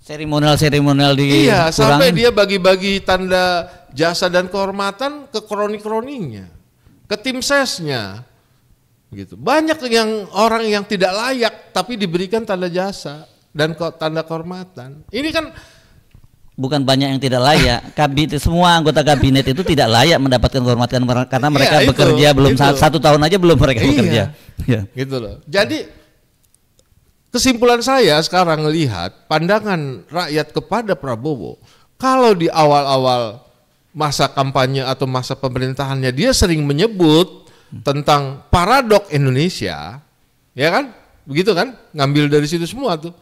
seremonial di iya, sampai dia bagi-bagi tanda jasa dan kehormatan ke kroni-kroninya, ke tim sesnya, gitu. Banyak yang orang yang tidak layak tapi diberikan tanda jasa dan tanda kehormatan. Ini kan bukan banyak yang tidak layak. Semua anggota kabinet itu tidak layak mendapatkan kehormatan karena mereka bekerja belum 1 tahun aja belum mereka bekerja. Iya. Gitu loh. Jadi kesimpulan saya sekarang melihat pandangan rakyat kepada Prabowo, kalau di awal-awal masa kampanye atau masa pemerintahannya dia sering menyebut tentang paradok Indonesia, ya kan? Begitu kan? Ngambil dari situ semua tuh.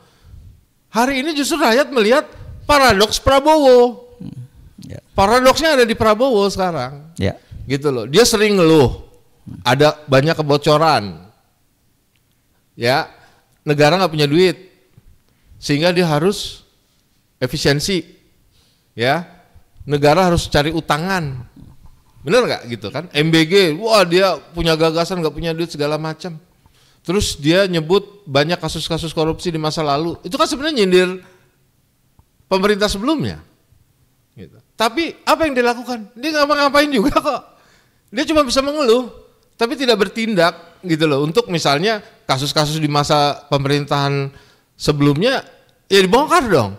Hari ini justru rakyat melihat paradoks Prabowo. Ya. Paradoksnya ada di Prabowo sekarang. Ya. Gitu loh. Dia sering ngeluh. Ada banyak kebocoran. Ya. Negara nggak punya duit, sehingga dia harus efisiensi, ya. Negara harus cari utangan, bener nggak gitu kan? MBG, wah dia punya gagasan nggak punya duit segala macam. Terus dia nyebut banyak kasus-kasus korupsi di masa lalu, itu kan sebenarnya nyindir pemerintah sebelumnya. Gitu. Tapi apa yang dia lakukan? Dia nggak ngapain juga kok. Dia cuma bisa mengeluh, tapi tidak bertindak gitu loh. Untuk misalnya kasus-kasus di masa pemerintahan sebelumnya ya dibongkar dong.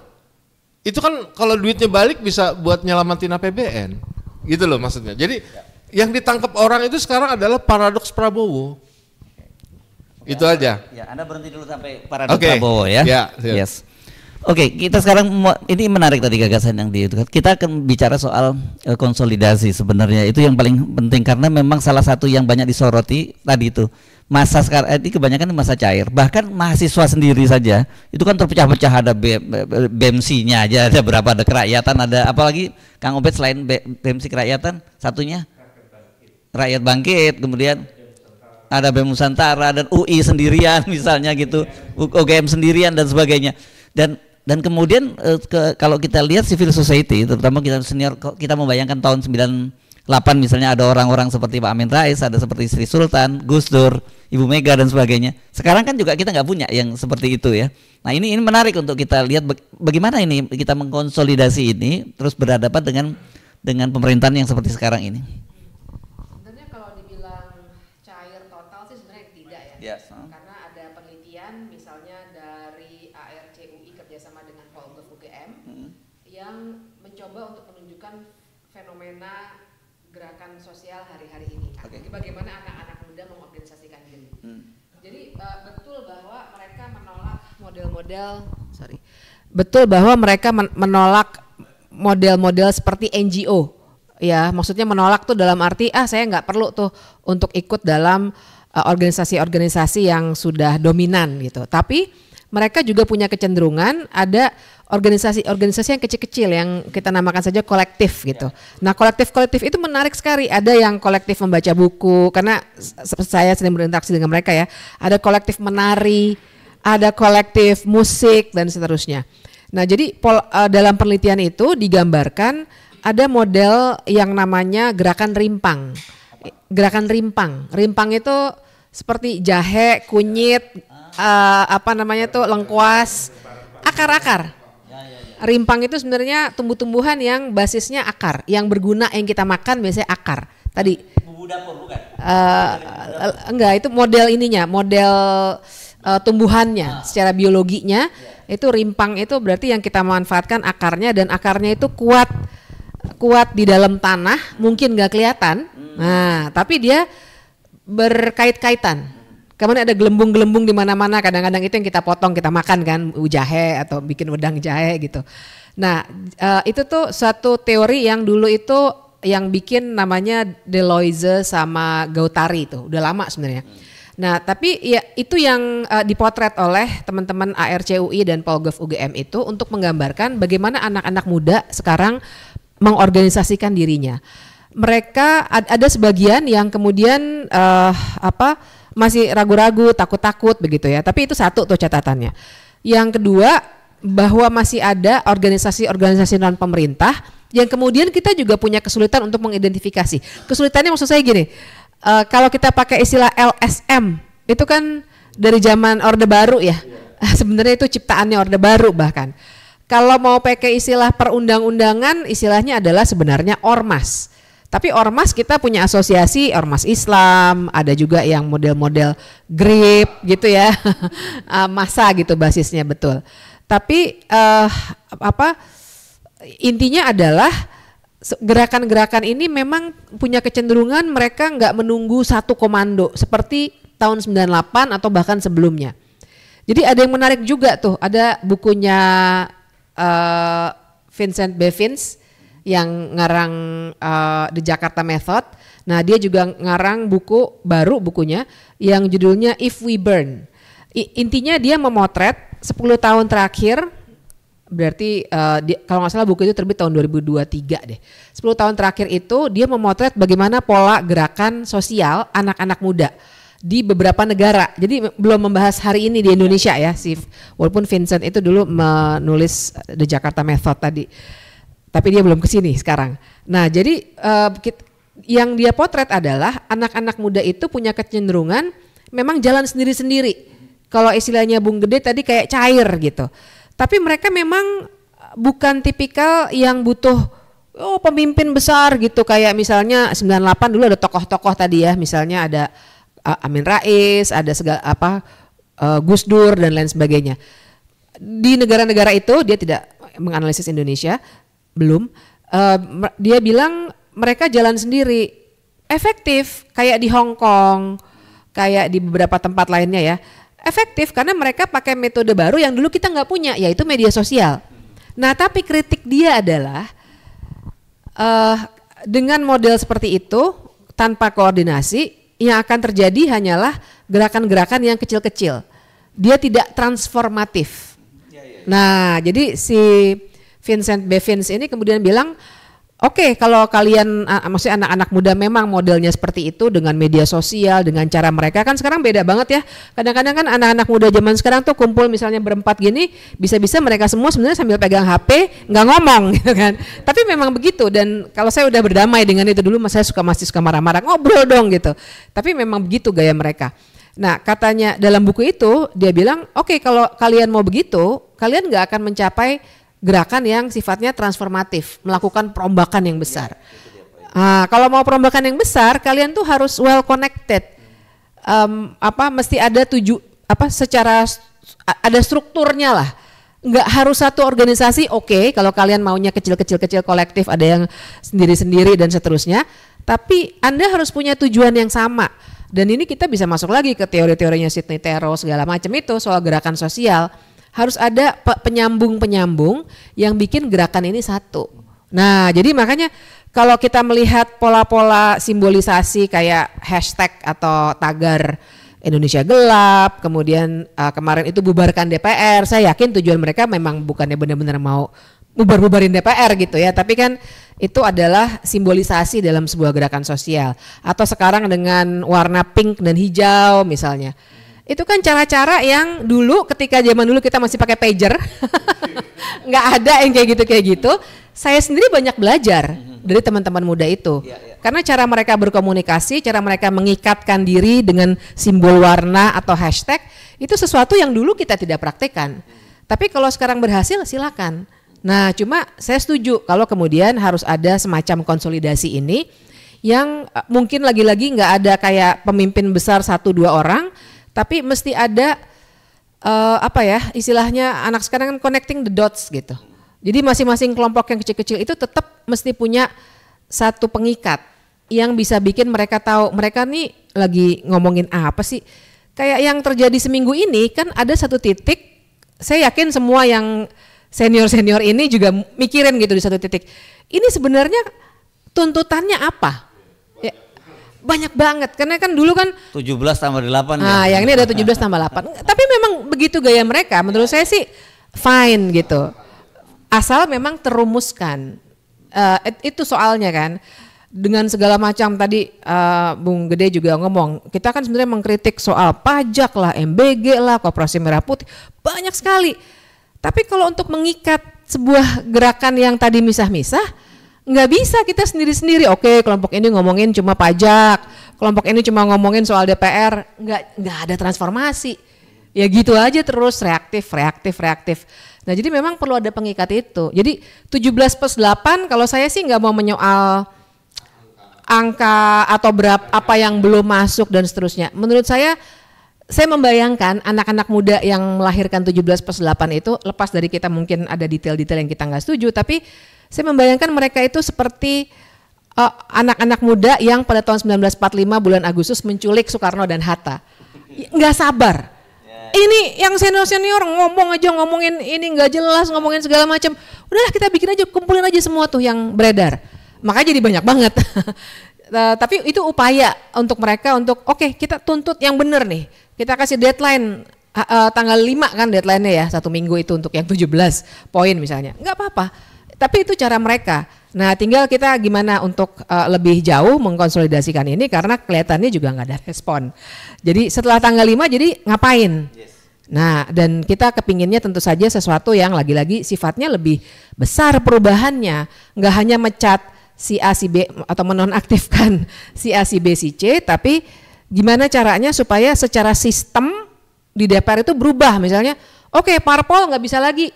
Itu kan kalau duitnya balik bisa buat nyelamatin APBN gitu loh maksudnya. Jadi yang ditangkap orang itu sekarang adalah paradoks Prabowo. Itu aja. Ya, Anda berhenti dulu sampai paradoks Prabowo ya. Ya, yes. Oke, kita sekarang ini menarik tadi gagasan yang itu. Kita akan bicara soal konsolidasi sebenarnya itu yang paling penting karena memang salah satu yang banyak disoroti tadi itu masa sekarang ini kebanyakan masa cair. Bahkan mahasiswa sendiri saja itu kan terpecah-pecah, ada BEMSI-nya aja ada berapa, ada kerakyatan, ada apalagi Kang Obed selain BEMSI kerakyatan satunya Rakyat Bangkit, kemudian ada BEM Nusantara dan UI sendirian misalnya gitu, UGM sendirian dan sebagainya. Dan kemudian kalau kita lihat civil society, terutama kita senior, kita membayangkan tahun 98 misalnya ada orang-orang seperti Pak Amin Rais, ada seperti Sri Sultan, Gus Dur, Ibu Mega dan sebagainya. Sekarang kan juga kita nggak punya yang seperti itu ya. Nah ini menarik untuk kita lihat bagaimana ini kita mengkonsolidasi ini terus berhadapan dengan pemerintahan yang seperti sekarang ini. Sebenarnya kalau dibilang cair total sih sebenarnya tidak ya. Yes. Karena ada penelitian misalnya dari ARCUI kerjasama dengan Polgov UGM yang mencoba untuk menunjukkan fenomena gerakan sosial hari-hari ini. Bagaimana anak-anak muda mengorganisasikan diri. Jadi betul bahwa mereka menolak menolak model-model seperti NGO. Ya, maksudnya menolak tuh dalam arti saya nggak perlu tuh untuk ikut dalam organisasi-organisasi yang sudah dominan gitu. Tapi mereka juga punya kecenderungan ada organisasi-organisasi yang kecil-kecil yang kita namakan saja kolektif gitu. Nah kolektif-kolektif itu menarik sekali. Ada yang kolektif membaca buku karena saya sering berinteraksi dengan mereka ya. Ada kolektif menari, ada kolektif musik dan seterusnya. Nah jadi dalam penelitian itu digambarkan ada model yang namanya gerakan rimpang. Gerakan rimpang. Rimpang itu seperti jahe, kunyit, lengkuas, akar-akar. Rimpang itu sebenarnya tumbuh-tumbuhan yang basisnya akar, yang berguna yang kita makan biasanya akar. Tadi. Bumbu dapur bukan? Enggak, itu model ininya, model tumbuhannya, secara biologinya itu rimpang itu berarti yang kita manfaatkan akarnya dan akarnya itu kuat di dalam tanah, mungkin nggak kelihatan. Nah, tapi dia berkait-kaitan. Kemudian ada gelembung-gelembung di mana-mana, kadang-kadang itu yang kita potong, kita makan kan, jahe atau bikin wedang jahe gitu. Nah, itu tuh suatu teori yang dulu itu yang bikin namanya Deloitte sama Gautari itu, udah lama sebenarnya. Nah, tapi ya itu yang dipotret oleh teman-teman ARCUI dan Polgov UGM itu untuk menggambarkan bagaimana anak-anak muda sekarang mengorganisasikan dirinya. Mereka ada sebagian yang kemudian masih ragu-ragu, takut-takut begitu ya. Tapi itu satu tuh catatannya. Yang kedua, bahwa masih ada organisasi-organisasi non pemerintah yang kemudian kita juga punya kesulitan untuk mengidentifikasi. Kesulitannya maksud saya gini. Kalau kita pakai istilah LSM, itu kan dari zaman Orde Baru ya. Sebenarnya itu ciptaannya Orde Baru bahkan. Kalau mau pakai istilah perundang-undangan, istilahnya adalah sebenarnya ormas. Tapi ormas kita punya asosiasi ormas Islam, ada juga yang model-model GRIP gitu ya, massa gitu basisnya betul. Tapi intinya adalah gerakan-gerakan ini memang punya kecenderungan mereka nggak menunggu satu komando seperti tahun 98 atau bahkan sebelumnya. Jadi ada yang menarik juga tuh, ada bukunya Vincent Bevins yang ngarang The Jakarta Method. Nah, dia juga ngarang buku baru bukunya yang judulnya If We Burn. Intinya dia memotret 10 tahun terakhir. Berarti kalau nggak salah buku itu terbit tahun 2023 deh. 10 tahun terakhir itu dia memotret bagaimana pola gerakan sosial anak-anak muda di beberapa negara. Jadi belum membahas hari ini di Indonesia ya, walaupun Vincent itu dulu menulis The Jakarta Method tadi. Tapi dia belum kesini sekarang. Nah, jadi yang dia potret adalah anak-anak muda itu punya kecenderungan memang jalan sendiri-sendiri. Kalau istilahnya Bung Gede tadi kayak cair gitu. Tapi mereka memang bukan tipikal yang butuh pemimpin besar gitu, kayak misalnya 98 dulu ada tokoh-tokoh tadi ya, misalnya ada Amin Rais, ada Gus Dur dan lain sebagainya. Di negara-negara itu dia tidak menganalisis Indonesia, belum. Dia bilang mereka jalan sendiri, efektif kayak di Hong Kong, kayak di beberapa tempat lainnya ya. Efektif karena mereka pakai metode baru yang dulu kita nggak punya, yaitu media sosial. Nah, tapi kritik dia adalah dengan model seperti itu tanpa koordinasi, yang akan terjadi hanyalah gerakan-gerakan yang kecil-kecil. Dia tidak transformatif. Nah, jadi si Vincent Bevins ini kemudian bilang, oke, kalau kalian maksudnya anak-anak muda memang modelnya seperti itu dengan media sosial, dengan cara mereka kan sekarang beda banget ya. Kadang-kadang kan anak-anak muda zaman sekarang tuh kumpul misalnya berempat gini, bisa-bisa mereka semua sebenarnya sambil pegang HP, nggak ngomong gitu kan. Tapi memang begitu, dan kalau saya udah berdamai dengan itu dulu, saya masih suka marah-marah, ngobrol dong gitu. Tapi memang begitu gaya mereka. Nah, katanya dalam buku itu dia bilang, oke, kalau kalian mau begitu, kalian nggak akan mencapai gerakan yang sifatnya transformatif, melakukan perombakan yang besar. Kalau mau perombakan yang besar, kalian tuh harus well connected. Mesti ada secara ada strukturnya lah. Nggak harus satu organisasi. Oke, kalau kalian maunya kecil-kecil kolektif, ada yang sendiri-sendiri dan seterusnya. Tapi Anda harus punya tujuan yang sama. Dan ini kita bisa masuk lagi ke teori-teorinya Sidney Terro segala macam itu soal gerakan sosial. Harus ada penyambung-penyambung yang bikin gerakan ini satu. Nah, jadi makanya kalau kita melihat pola-pola simbolisasi kayak hashtag atau tagar Indonesia Gelap, kemudian kemarin itu bubarkan DPR, saya yakin tujuan mereka memang bukannya benar-benar mau bubarin DPR gitu ya, tapi kan itu adalah simbolisasi dalam sebuah gerakan sosial. Atau sekarang dengan warna pink dan hijau misalnya. Itu kan cara-cara yang dulu ketika zaman dulu kita masih pakai pager, nggak ada yang kayak gitu. Saya sendiri banyak belajar dari teman-teman muda itu, karena cara mereka berkomunikasi, cara mereka mengikatkan diri dengan simbol warna atau hashtag itu sesuatu yang dulu kita tidak praktekkan. Tapi kalau sekarang berhasil silakan. Nah, cuma saya setuju kalau kemudian harus ada semacam konsolidasi ini yang mungkin lagi-lagi nggak ada kayak pemimpin besar 1-2 orang. Tapi mesti ada istilahnya anak sekarang kan connecting the dots gitu. Jadi masing-masing kelompok yang kecil-kecil itu tetap mesti punya satu pengikat yang bisa bikin mereka tahu mereka nih lagi ngomongin apa sih. Kayak yang terjadi seminggu ini kan ada satu titik, saya yakin semua yang senior-senior ini juga mikirin gitu di satu titik. Ini sebenarnya tuntutannya apa? Ya, banyak banget, karena kan dulu kan 17 tambah 8 nah yang ini ada 17 tambah 8. Tapi memang begitu gaya mereka, menurut saya sih fine gitu. Asal memang terumuskan. Itu soalnya kan. Dengan segala macam tadi Bung Gede juga ngomong, kita kan sebenarnya mengkritik soal pajak lah, MBG lah, Koperasi Merah Putih, banyak sekali. Tapi kalau untuk mengikat sebuah gerakan yang tadi misah-misah, nggak bisa kita sendiri-sendiri. Oke, kelompok ini ngomongin cuma pajak, kelompok ini cuma ngomongin soal DPR, nggak ada transformasi. Ya gitu aja terus reaktif. Nah jadi memang perlu ada pengikat itu. Jadi 17+8 kalau saya sih nggak mau menyoal angka atau berapa apa yang belum masuk dan seterusnya. Menurut saya membayangkan anak-anak muda yang melahirkan 17+8 itu, lepas dari kita mungkin ada detail-detail yang kita nggak setuju, tapi saya membayangkan mereka itu seperti anak-anak muda yang pada tahun 1945 bulan Agustus menculik Soekarno dan Hatta. Nggak sabar. Ini yang senior-senior ngomongin ini nggak jelas, ngomongin segala macam. Udahlah kita bikin aja, kumpulin aja semua tuh yang beredar. Makanya jadi banyak banget. Tapi itu upaya untuk mereka untuk oke, kita tuntut yang benar nih. Kita kasih deadline tanggal 5 kan deadline-nya ya, 1 minggu itu untuk yang 17 poin misalnya. Enggak apa-apa. Tapi itu cara mereka. Nah, tinggal kita gimana untuk lebih jauh mengkonsolidasikan ini karena kelihatannya juga nggak ada respon. Jadi setelah tanggal 5 jadi ngapain? Nah, dan kita kepinginnya tentu saja sesuatu yang lagi-lagi sifatnya lebih besar perubahannya. Nggak hanya mecat si A, si B atau menonaktifkan si A, si B, si C, tapi gimana caranya supaya secara sistem di DPR itu berubah. Misalnya, oke, parpol nggak bisa lagi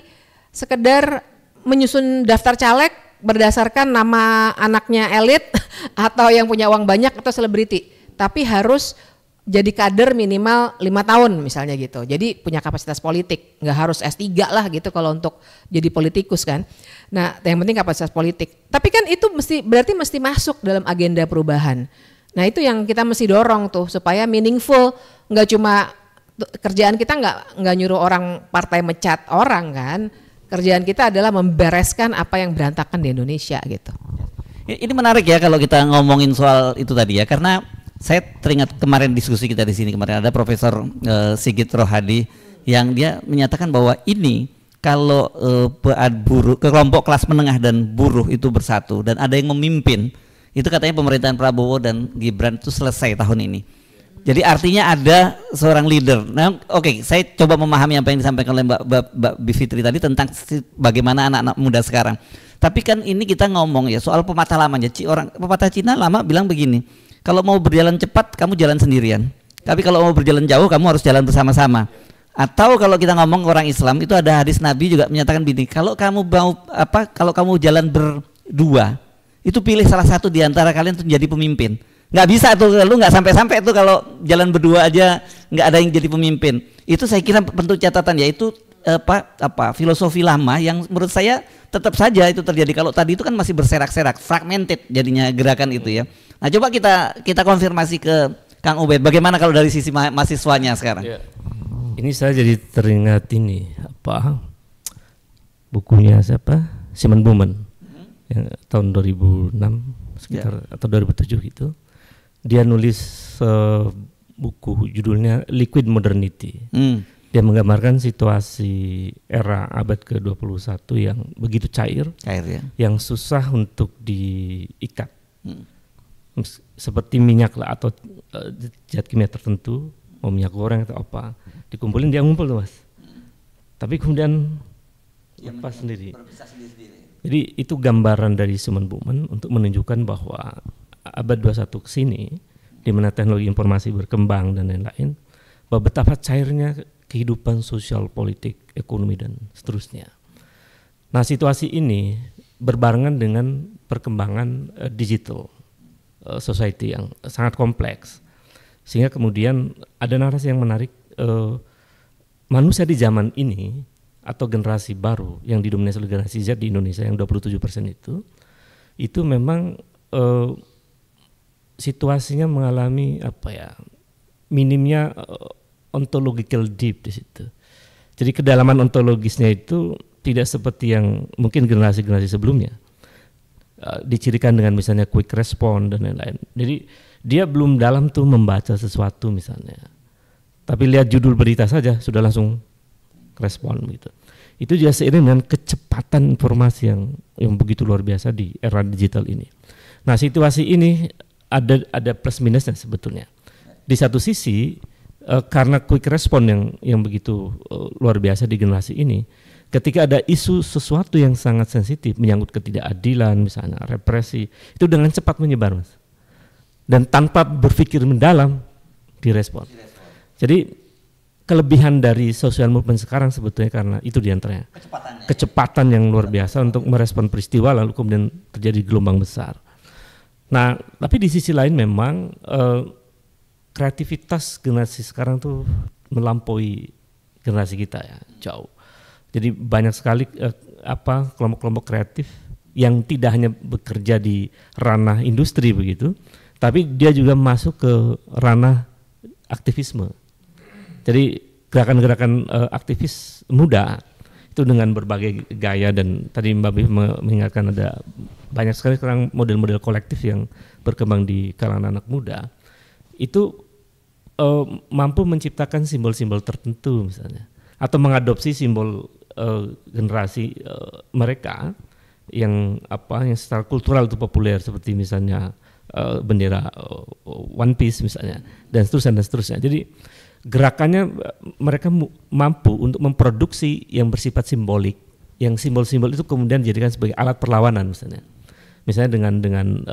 sekedar menyusun daftar caleg berdasarkan nama anaknya elit atau yang punya uang banyak atau selebriti, tapi harus jadi kader minimal 5 tahun misalnya gitu. Jadi punya kapasitas politik, nggak harus S3 lah gitu kalau untuk jadi politikus kan. Nah, yang penting kapasitas politik. Tapi kan itu berarti mesti masuk dalam agenda perubahan. Nah, itu yang kita mesti dorong tuh supaya meaningful, nggak cuma kerjaan kita nggak nyuruh orang partai mecat orang kan. Kerjaan kita adalah membereskan apa yang berantakan di Indonesia gitu. Ini menarik ya kalau kita ngomongin soal itu tadi ya, karena saya teringat kemarin diskusi kita di sini kemarin ada Profesor Sigit Rohadi yang dia menyatakan bahwa ini kalau buruh, kelompok kelas menengah dan buruh itu bersatu dan ada yang memimpin, itu katanya pemerintahan Prabowo dan Gibran itu selesai tahun ini. Jadi artinya ada seorang leader. Nah, oke, saya coba memahami apa yang disampaikan oleh Mbak Bivitri tadi tentang bagaimana anak-anak muda sekarang. Tapi kan ini kita ngomong ya soal pepatah lamanya. Pepatah Cina lama bilang begini. Kalau mau berjalan cepat, kamu jalan sendirian. Tapi kalau mau berjalan jauh, kamu harus jalan bersama-sama. Atau kalau kita ngomong orang Islam, itu ada hadis Nabi juga menyatakan begini. Kalau kamu mau jalan berdua, itu pilih salah satu di antara kalian untuk jadi pemimpin. Nggak bisa tuh, lu nggak sampai-sampai tuh kalau jalan berdua aja nggak ada yang jadi pemimpin. Itu saya kira bentuk catatan, yaitu filosofi lama yang menurut saya tetap saja itu terjadi. Kalau tadi itu kan masih berserak-serak, fragmented jadinya gerakan itu ya. Nah, coba kita konfirmasi ke Kang Ubed, bagaimana kalau dari sisi mahasiswanya sekarang? Ya. Ini saya jadi teringat ini bukunya siapa? Simon Bowman yang tahun 2006 sekitar atau 2007 gitu. Dia nulis buku judulnya Liquid Modernity. Dia menggambarkan situasi era abad ke-21 yang begitu cair ya, yang susah untuk diikat. Seperti minyak lah atau zat kimia tertentu, mau minyak goreng atau apa, dikumpulin dia ngumpul tuh Mas. Tapi kemudian lepas sendiri. Jadi itu gambaran dari Simon Bowman untuk menunjukkan bahwa abad 21 ke sini, di mana teknologi informasi berkembang dan lain-lain, bahwa betapa cairnya kehidupan sosial, politik, ekonomi dan seterusnya. Nah, situasi ini berbarengan dengan perkembangan digital society yang sangat kompleks, sehingga kemudian ada narasi yang menarik, manusia di zaman ini atau generasi baru yang didominasi oleh generasi Z di Indonesia yang 27% itu memang situasinya mengalami minimnya ontological deep di situ. Jadi kedalaman ontologisnya itu tidak seperti yang mungkin generasi-generasi sebelumnya. dicirikan dengan misalnya quick response dan lain-lain. Jadi dia belum dalam tuh membaca sesuatu misalnya, tapi lihat judul berita saja sudah langsung respon gitu. Itu juga seiring dengan kecepatan informasi yang begitu luar biasa di era digital ini. Nah, situasi ini ada plus minusnya sebetulnya. Di satu sisi karena quick response yang begitu luar biasa di generasi ini, ketika ada isu sesuatu yang sangat sensitif menyangkut ketidakadilan misalnya represi, itu dengan cepat menyebar, Mas. Dan tanpa berpikir mendalam direspon. Jadi kelebihan dari social movement sekarang sebetulnya karena itu diantaranya kecepatan yang luar biasa untuk merespon peristiwa lalu kemudian terjadi gelombang besar. Nah, tapi di sisi lain memang kreativitas generasi sekarang tuh melampaui generasi kita ya, jauh. Jadi banyak sekali kelompok-kelompok kreatif yang tidak hanya bekerja di ranah industri begitu, tapi dia juga masuk ke ranah aktivisme. Jadi gerakan-gerakan aktivis muda itu dengan berbagai gaya, dan tadi Mbak Biv mengingatkan ada banyak sekali sekarang model-model kolektif yang berkembang di kalangan anak muda. Itu mampu menciptakan simbol-simbol tertentu misalnya, atau mengadopsi simbol generasi mereka yang secara kultural itu populer seperti misalnya bendera One Piece misalnya dan seterusnya. Jadi gerakannya mereka mampu untuk memproduksi yang bersifat simbolik, yang simbol-simbol itu kemudian dijadikan sebagai alat perlawanan misalnya dengan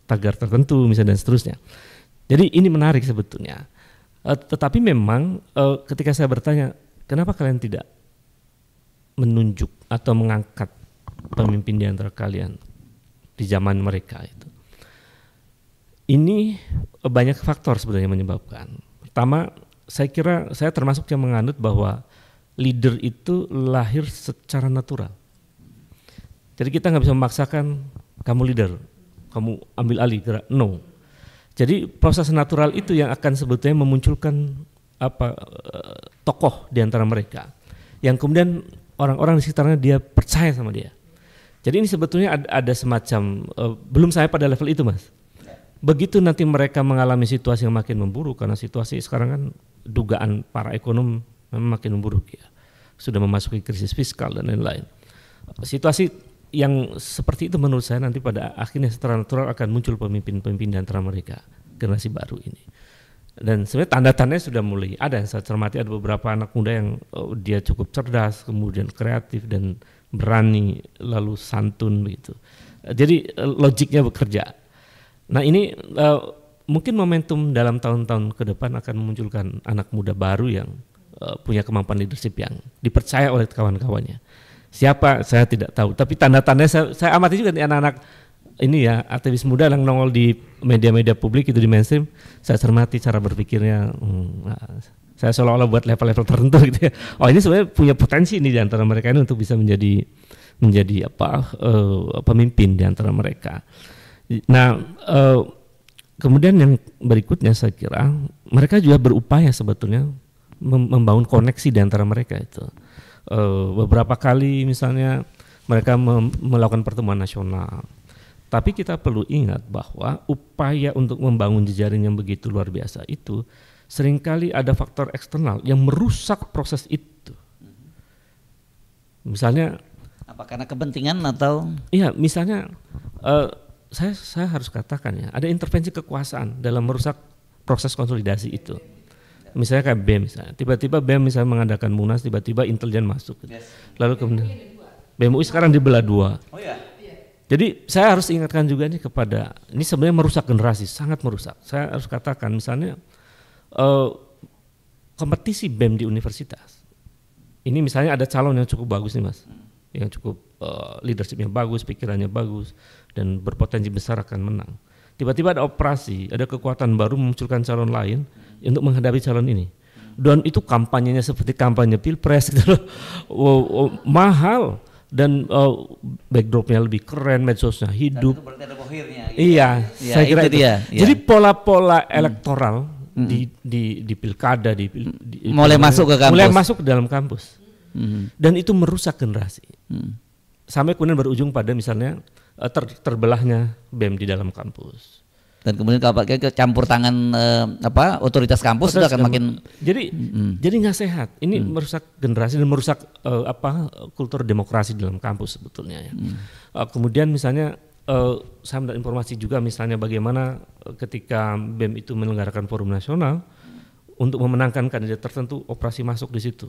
tagar tertentu misalnya dan seterusnya. Jadi ini menarik sebetulnya. Tetapi memang ketika saya bertanya kenapa kalian tidak menunjuk atau mengangkat pemimpin di antara kalian di zaman mereka itu, ini banyak faktor sebenarnya menyebabkan. Pertama, saya kira saya termasuk yang menganut bahwa leader itu lahir secara natural. Jadi kita nggak bisa memaksakan kamu leader, kamu ambil alih gerak. No. Jadi proses natural itu yang akan sebetulnya memunculkan tokoh di antara mereka, yang kemudian orang-orang di sekitarnya dia percaya sama dia. Jadi ini sebetulnya ada semacam belum saya pada level itu, Mas. Begitu nanti mereka mengalami situasi yang makin memburuk, karena situasi sekarang kan dugaan para ekonom memang makin memburuk ya, sudah memasuki krisis fiskal dan lain-lain. Situasi yang seperti itu menurut saya nanti pada akhirnya secara natural akan muncul pemimpin-pemimpin di antara mereka, generasi baru ini. Dan sebenarnya tanda-tandanya sudah mulai ada. Yang saya cermati ada beberapa anak muda yang dia cukup cerdas, kemudian kreatif dan berani, lalu santun begitu. Jadi logiknya bekerja. Nah ini mungkin momentum dalam tahun-tahun ke depan akan memunculkan anak muda baru yang punya kemampuan leadership yang dipercaya oleh kawan-kawannya. Siapa saya tidak tahu, tapi tanda-tandanya saya amati juga di anak-anak ini ya, aktivis muda yang nongol di media-media publik itu di mainstream. Saya cermati cara berpikirnya, saya seolah-olah buat level-level tertentu gitu ya. Oh ini sebenarnya punya potensi ini di antara mereka ini untuk bisa menjadi pemimpin di antara mereka. Nah, kemudian yang berikutnya saya kira mereka juga berupaya sebetulnya membangun koneksi di antara mereka itu. Beberapa kali misalnya mereka melakukan pertemuan nasional. Tapi kita perlu ingat bahwa upaya untuk membangun jejaring yang begitu luar biasa itu seringkali ada faktor eksternal yang merusak proses itu. Misalnya apa karena kepentingan atau? Iya, misalnya saya harus katakan ya, ada intervensi kekuasaan dalam merusak proses konsolidasi itu. Misalnya kayak BEM misalnya, tiba-tiba BEM misalnya mengadakan Munas, tiba-tiba intelijen masuk. Lalu kemudian BEM UI sekarang dibelah dua. Oh ya. Jadi saya harus ingatkan juga nih kepada, ini sebenarnya merusak generasi, sangat merusak. Saya harus katakan misalnya kompetisi BEM di universitas. Ini misalnya ada calon yang cukup bagus nih Mas, yang cukup leadershipnya bagus, pikirannya bagus, dan berpotensi besar akan menang. Tiba-tiba ada operasi, ada kekuatan baru memunculkan calon lain untuk menghadapi calon ini. Dan itu kampanyenya seperti kampanye pilpres gitu loh. Mahal dan backdropnya lebih keren, medsosnya hidup. Dan itu berarti ada bohirnya. Gitu. Iya, ya, saya kira itu. Dia. Jadi pola-pola elektoral di pilkada mulai masuk ke kampus. Mulai masuk ke dalam kampus. Dan itu merusak generasi. sampai kemudian berujung pada misalnya terbelahnya BEM di dalam kampus. Dan kemudian kalau pakai campur tangan otoritas kampus itu akan makin jadi nggak sehat. Ini merusak generasi dan merusak kultur demokrasi di dalam kampus sebetulnya ya. Kemudian misalnya saya mendapat informasi juga misalnya bagaimana ketika BEM itu menyelenggarakan forum nasional untuk memenangkan kandidat tertentu, operasi masuk di situ.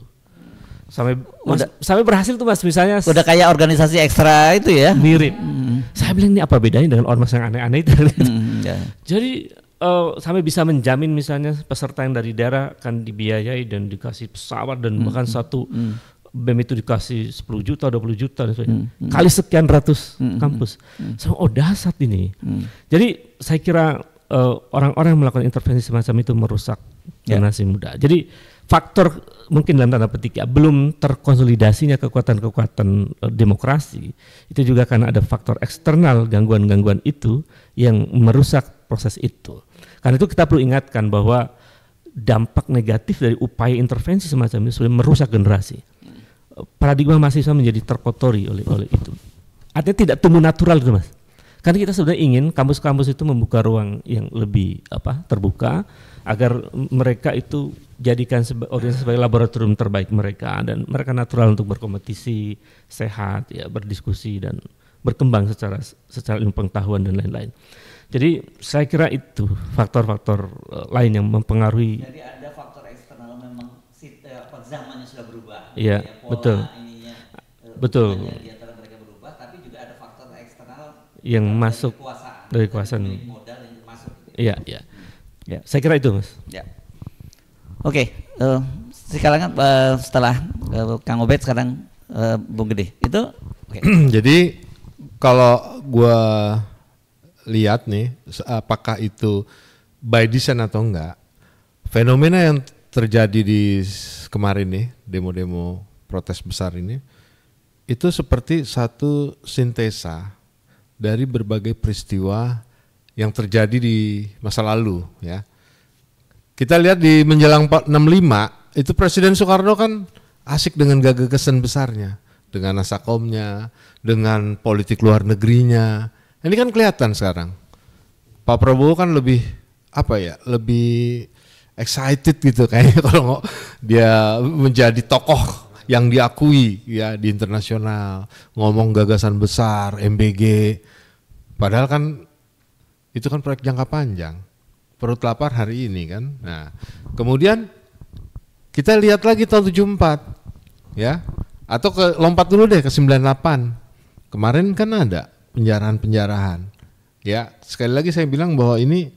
Sampai berhasil tuh Mas, misalnya udah kayak organisasi ekstra itu ya, mirip. Saya bilang ini apa bedanya dengan ormas yang aneh-aneh itu. Jadi sampai bisa menjamin misalnya peserta yang dari daerah akan dibiayai dan dikasih pesawat dan bahkan satu BEM itu dikasih 10 juta, 20 juta dan sebagainya. Kali sekian ratus kampus. Dahsyat ini. Jadi saya kira orang-orang yang melakukan intervensi semacam itu merusak generasi muda. Jadi faktor mungkin dalam tanda petik ya belum terkonsolidasinya kekuatan-kekuatan demokrasi itu juga karena ada faktor eksternal gangguan-gangguan itu yang merusak proses itu. Karena itu kita perlu ingatkan bahwa dampak negatif dari upaya intervensi semacam ini sudah merusak generasi. Paradigma mahasiswa menjadi terkotori oleh itu. Artinya tidak tumbuh natural itu Mas. Karena kita sebenarnya ingin kampus-kampus itu membuka ruang yang lebih terbuka agar mereka itu jadikan organisasi sebagai laboratorium terbaik mereka dan mereka natural untuk berkompetisi, sehat ya, berdiskusi dan berkembang secara ilmu pengetahuan dan lain-lain. Jadi saya kira itu faktor-faktor lain yang mempengaruhi. Jadi ada faktor eksternal memang zamannya sudah berubah. Iya, betul. Betul. Di antara mereka berubah, tapi juga ada faktor eksternal yang masuk dari kekuasaan. Modal yang masuk. Iya, iya. Ya, saya kira itu Mas. Ya. Oke, sekarang setelah Kang Obed sekarang Bung Gede itu. Jadi kalau gua lihat nih, apakah itu by design atau enggak, fenomena yang terjadi di kemarin nih, demo-demo protes besar ini, itu seperti satu sintesa dari berbagai peristiwa yang terjadi di masa lalu ya. Kita lihat di menjelang 65 itu Presiden Soekarno kan asik dengan gagasan besarnya, dengan nasakomnya, dengan politik luar negerinya. Ini kan kelihatan sekarang. Pak Prabowo kan lebih lebih excited gitu kayaknya kalau dia menjadi tokoh yang diakui ya di internasional, ngomong gagasan besar, MBG. Padahal kan itu kan proyek jangka panjang. Perut lapar hari ini kan. Nah, kemudian kita lihat lagi tahun 74 ya. Atau lompat dulu deh ke 98. Kemarin kan ada penjarahan-penjarahan. Ya, sekali lagi saya bilang bahwa ini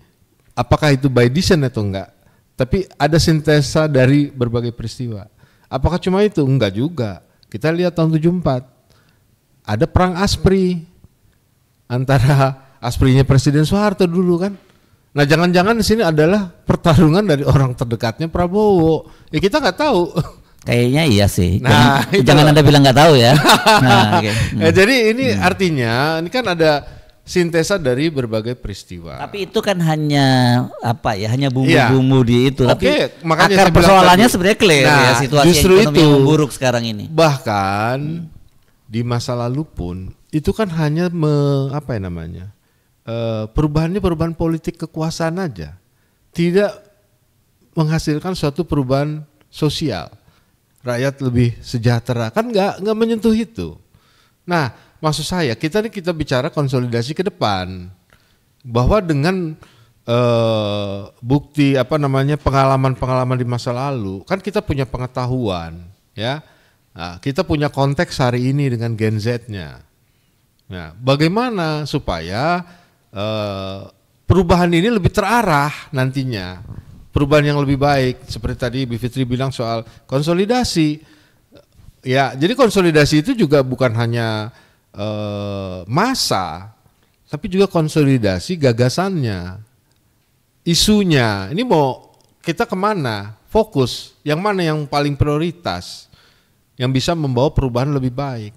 apakah itu by design atau enggak? Tapi ada sintesa dari berbagai peristiwa. Apakah cuma itu? Enggak juga. Kita lihat tahun 74. Ada perang ASPRI antara ASPRI-nya Presiden Soeharto dulu kan. Nah, jangan-jangan di sini adalah pertarungan dari orang terdekatnya Prabowo. Ya kita nggak tahu. Kayaknya iya sih. Nah, jangan Anda bilang nggak tahu ya. Nah, okay. Jadi ini artinya ini kan ada sintesa dari berbagai peristiwa. Tapi itu kan hanya hanya bumbu-bumbu di itu. Oke, tapi makanya akar persoalannya sebenarnya clear ya, situasi ekonomi yang memburuk sekarang ini. Bahkan di masa lalu pun itu kan hanya perubahan politik kekuasaan aja, tidak menghasilkan suatu perubahan sosial, rakyat lebih sejahtera, kan nggak menyentuh itu. Nah, maksud saya kita bicara konsolidasi ke depan, bahwa dengan bukti pengalaman-pengalaman di masa lalu, kan kita punya pengetahuan, ya, nah, kita punya konteks hari ini dengan Gen Z-nya. Nah, bagaimana supaya perubahan ini lebih terarah nantinya, perubahan yang lebih baik, seperti tadi Bu Fitri bilang soal konsolidasi. Ya, jadi konsolidasi itu juga bukan hanya massa, tapi juga konsolidasi gagasannya, isunya. Ini mau kita kemana? Fokus, yang mana yang paling prioritas, yang bisa membawa perubahan lebih baik.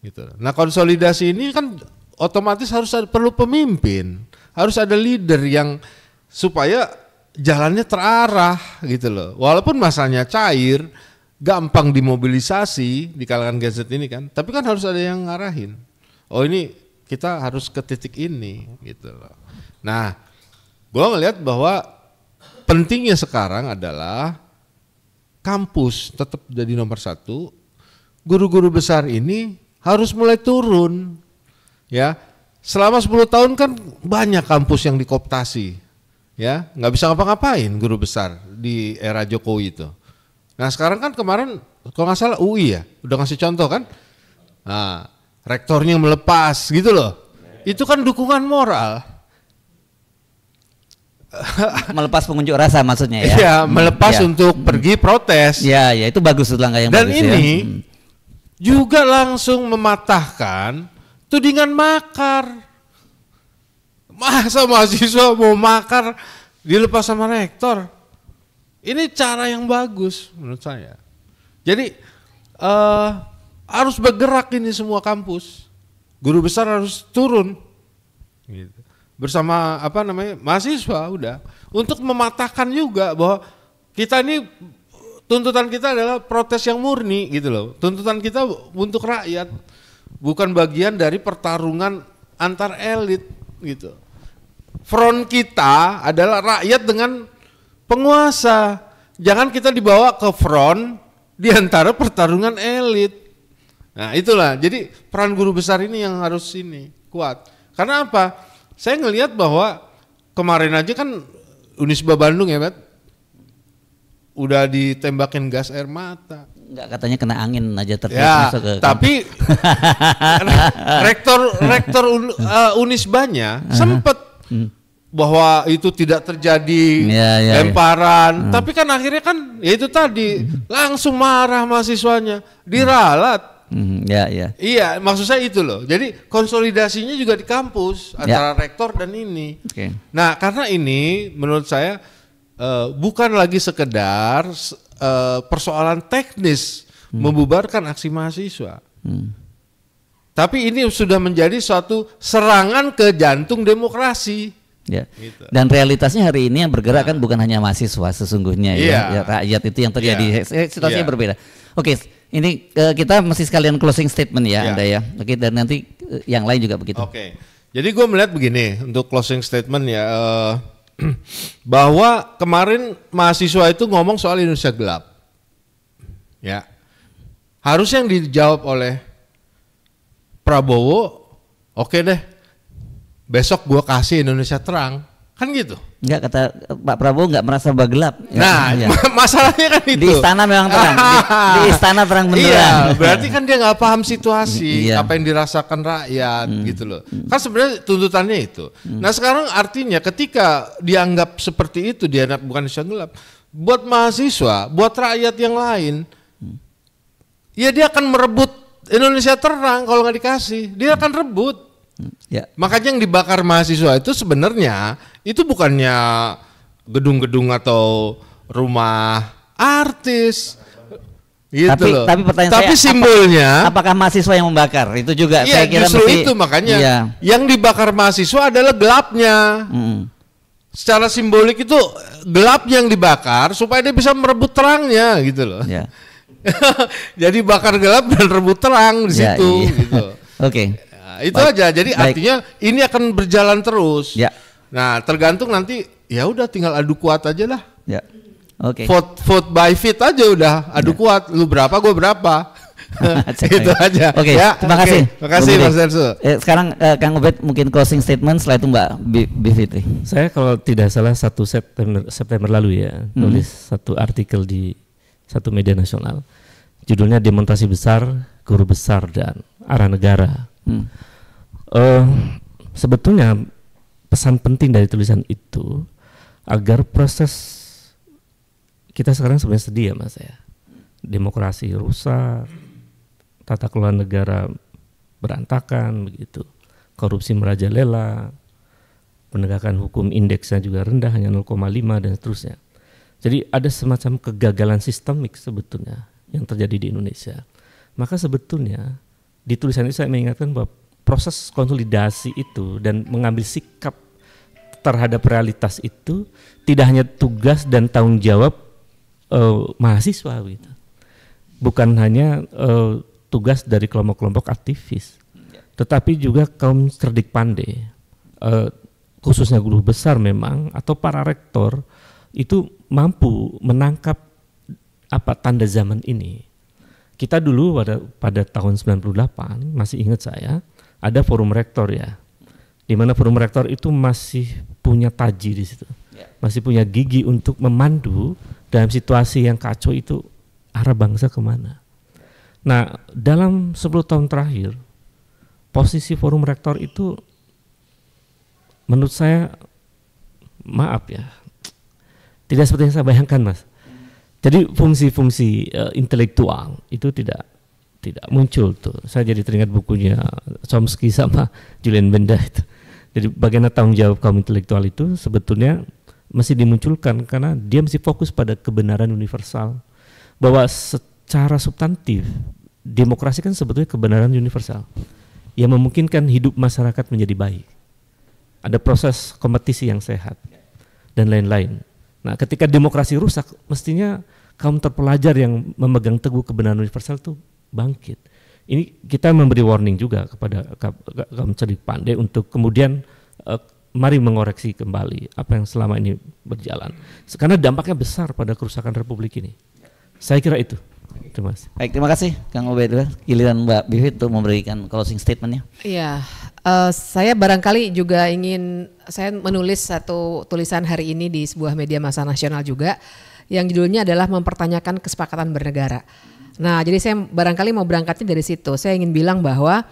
Gitu. Nah, konsolidasi ini kan otomatis perlu pemimpin, harus ada leader yang supaya jalannya terarah gitu loh. Walaupun masanya cair, gampang dimobilisasi di kalangan Gen Z ini kan, tapi kan harus ada yang ngarahin. Oh ini kita harus ke titik ini gitu loh. Nah, gue ngelihat bahwa pentingnya sekarang adalah kampus tetap jadi nomor satu. Guru-guru besar ini harus mulai turun, ya. Selama 10 tahun kan banyak kampus yang dikooptasi, ya, nggak bisa ngapa-ngapain guru besar di era Jokowi itu. Nah sekarang kan kemarin kalau nggak salah UI ya, udah ngasih contoh kan, nah, rektornya melepas gitu loh, itu kan dukungan moral. Melepas pengunjuk rasa maksudnya ya? Iya, melepas untuk pergi protes. Ya, ya itu bagus tuh langkah yang Dan bagus ini ya. juga langsung mematahkan tudingan makar. Masa mahasiswa mau makar dilepas sama rektor? Ini cara yang bagus menurut saya. Jadi harus bergerak ini semua kampus. Guru besar harus turun. Gitu. Bersama mahasiswa udah. Untuk mematahkan juga bahwa kita ini tuntutan kita adalah protes yang murni gitu loh. Tuntutan kita untuk rakyat. Bukan bagian dari pertarungan antar elit gitu. Front kita adalah rakyat dengan penguasa. Jangan kita dibawa ke front di antara pertarungan elit. Nah itulah, jadi peran guru besar ini yang harus kuat. Karena apa? Saya ngelihat bahwa kemarin aja kan Unisba Bandung ya, Bet, udah ditembakin gas air mata. Enggak, katanya kena angin aja Ya, masuk ke tapi rektor Unisbanya sempet bahwa itu tidak terjadi lemparan, tapi kan akhirnya kan ya itu tadi langsung marah mahasiswanya, diralat. Iya, maksud saya itu loh. Jadi konsolidasinya juga di kampus antara rektor dan ini. Nah, karena ini menurut saya bukan lagi sekedar persoalan teknis membubarkan aksi mahasiswa. Tapi ini sudah menjadi suatu serangan ke jantung demokrasi. Ya. Gitu. Dan realitasnya hari ini yang bergerak kan bukan hanya mahasiswa sesungguhnya ya rakyat itu yang terjadi. Situasinya berbeda. Oke, ini kita mesti sekalian closing statement ya Anda ya. Oke, dan nanti yang lain juga begitu. Oke. Jadi gue melihat begini untuk closing statement ya, bahwa kemarin mahasiswa itu ngomong soal Indonesia gelap. Ya. Harus yang dijawab oleh Prabowo, oke deh, besok gua kasih Indonesia terang, kan gitu. Enggak, kata Pak Prabowo enggak merasa gelap. Nah, masalahnya kan itu. Di istana memang terang, di istana terang beneran. Iya, berarti kan dia nggak paham situasi, apa yang dirasakan rakyat gitu loh. Kan sebenarnya tuntutannya itu. Nah sekarang artinya ketika dianggap seperti itu, dianggap bukan Indonesia gelap, buat mahasiswa, buat rakyat yang lain, ya dia akan merebut Indonesia terang kalau nggak dikasih, dia akan rebut. Makanya yang dibakar mahasiswa itu sebenarnya itu bukannya gedung-gedung atau rumah artis, gitu loh. Tapi pertanyaan saya, simbolnya, apakah mahasiswa yang membakar? Itu juga saya kira justru itu makanya yang dibakar mahasiswa adalah gelapnya. Secara simbolik itu gelap yang dibakar supaya dia bisa merebut terangnya, gitu loh. Jadi bakar gelap dan rebut terang di situ. Gitu. Oke. Nah, itu aja. Jadi artinya ini akan berjalan terus. Nah, tergantung nanti ya udah tinggal adu kuat aja lah. Vote by fit aja udah, adu kuat. Lu berapa, gue berapa. Itu aja. Terima kasih. Terima kasih Mas Ersu. Sekarang Kang Ubed mungkin closing statement, setelah itu Mbak Bivitri. Saya kalau tidak salah 1 September lalu ya, nulis satu artikel di satu media nasional. Judulnya Demonstrasi Besar, Guru Besar dan Arah Negara. Sebetulnya pesan penting dari tulisan itu agar proses kita sekarang sebenarnya sedih ya Mas ya. Demokrasi rusak, tata kelola negara berantakan begitu. Korupsi merajalela, penegakan hukum indeksnya juga rendah hanya 0,5 dan seterusnya. Jadi ada semacam kegagalan sistemik sebetulnya yang terjadi di Indonesia. Maka sebetulnya di tulisan itu saya mengingatkan bahwa proses konsolidasi itu dan mengambil sikap terhadap realitas itu tidak hanya tugas dan tanggung jawab mahasiswa gitu. bukan hanya tugas dari kelompok-kelompok aktivis, tetapi juga kaum cerdik pandai, khususnya guru besar memang atau para rektor itu mampu menangkap apa tanda zaman ini. Kita dulu pada tahun 98 masih ingat saya ada forum rektor ya, di mana forum rektor itu masih punya taji di situ, masih punya gigi untuk memandu dalam situasi yang kacau itu arah bangsa kemana. Nah dalam 10 tahun terakhir posisi forum rektor itu menurut saya, maaf ya, tidak seperti yang saya bayangkan Mas. Jadi fungsi-fungsi intelektual itu tidak muncul tuh. Saya jadi teringat bukunya Chomsky sama Julian Benda itu. Jadi bagaimana tanggung jawab kaum intelektual itu sebetulnya masih dimunculkan karena dia mesti fokus pada kebenaran universal. Bahwa secara substantif demokrasi kan sebetulnya kebenaran universal yang memungkinkan hidup masyarakat menjadi baik. Ada proses kompetisi yang sehat dan lain-lain. Nah, ketika demokrasi rusak, mestinya kaum terpelajar yang memegang teguh kebenaran universal itu bangkit. Ini kita memberi warning juga kepada kaum cerdik pandai untuk kemudian mari mengoreksi kembali apa yang selama ini berjalan. Karena dampaknya besar pada kerusakan Republik ini. Saya kira itu. Terima kasih. Baik, terima kasih Kang Ubed. Giliran Mbak Bivit untuk memberikan closing statementnya. Iya, saya barangkali juga saya menulis satu tulisan hari ini di sebuah media massa nasional juga, yang judulnya adalah mempertanyakan kesepakatan bernegara. Nah, jadi saya barangkali mau berangkatnya dari situ. Saya ingin bilang bahwa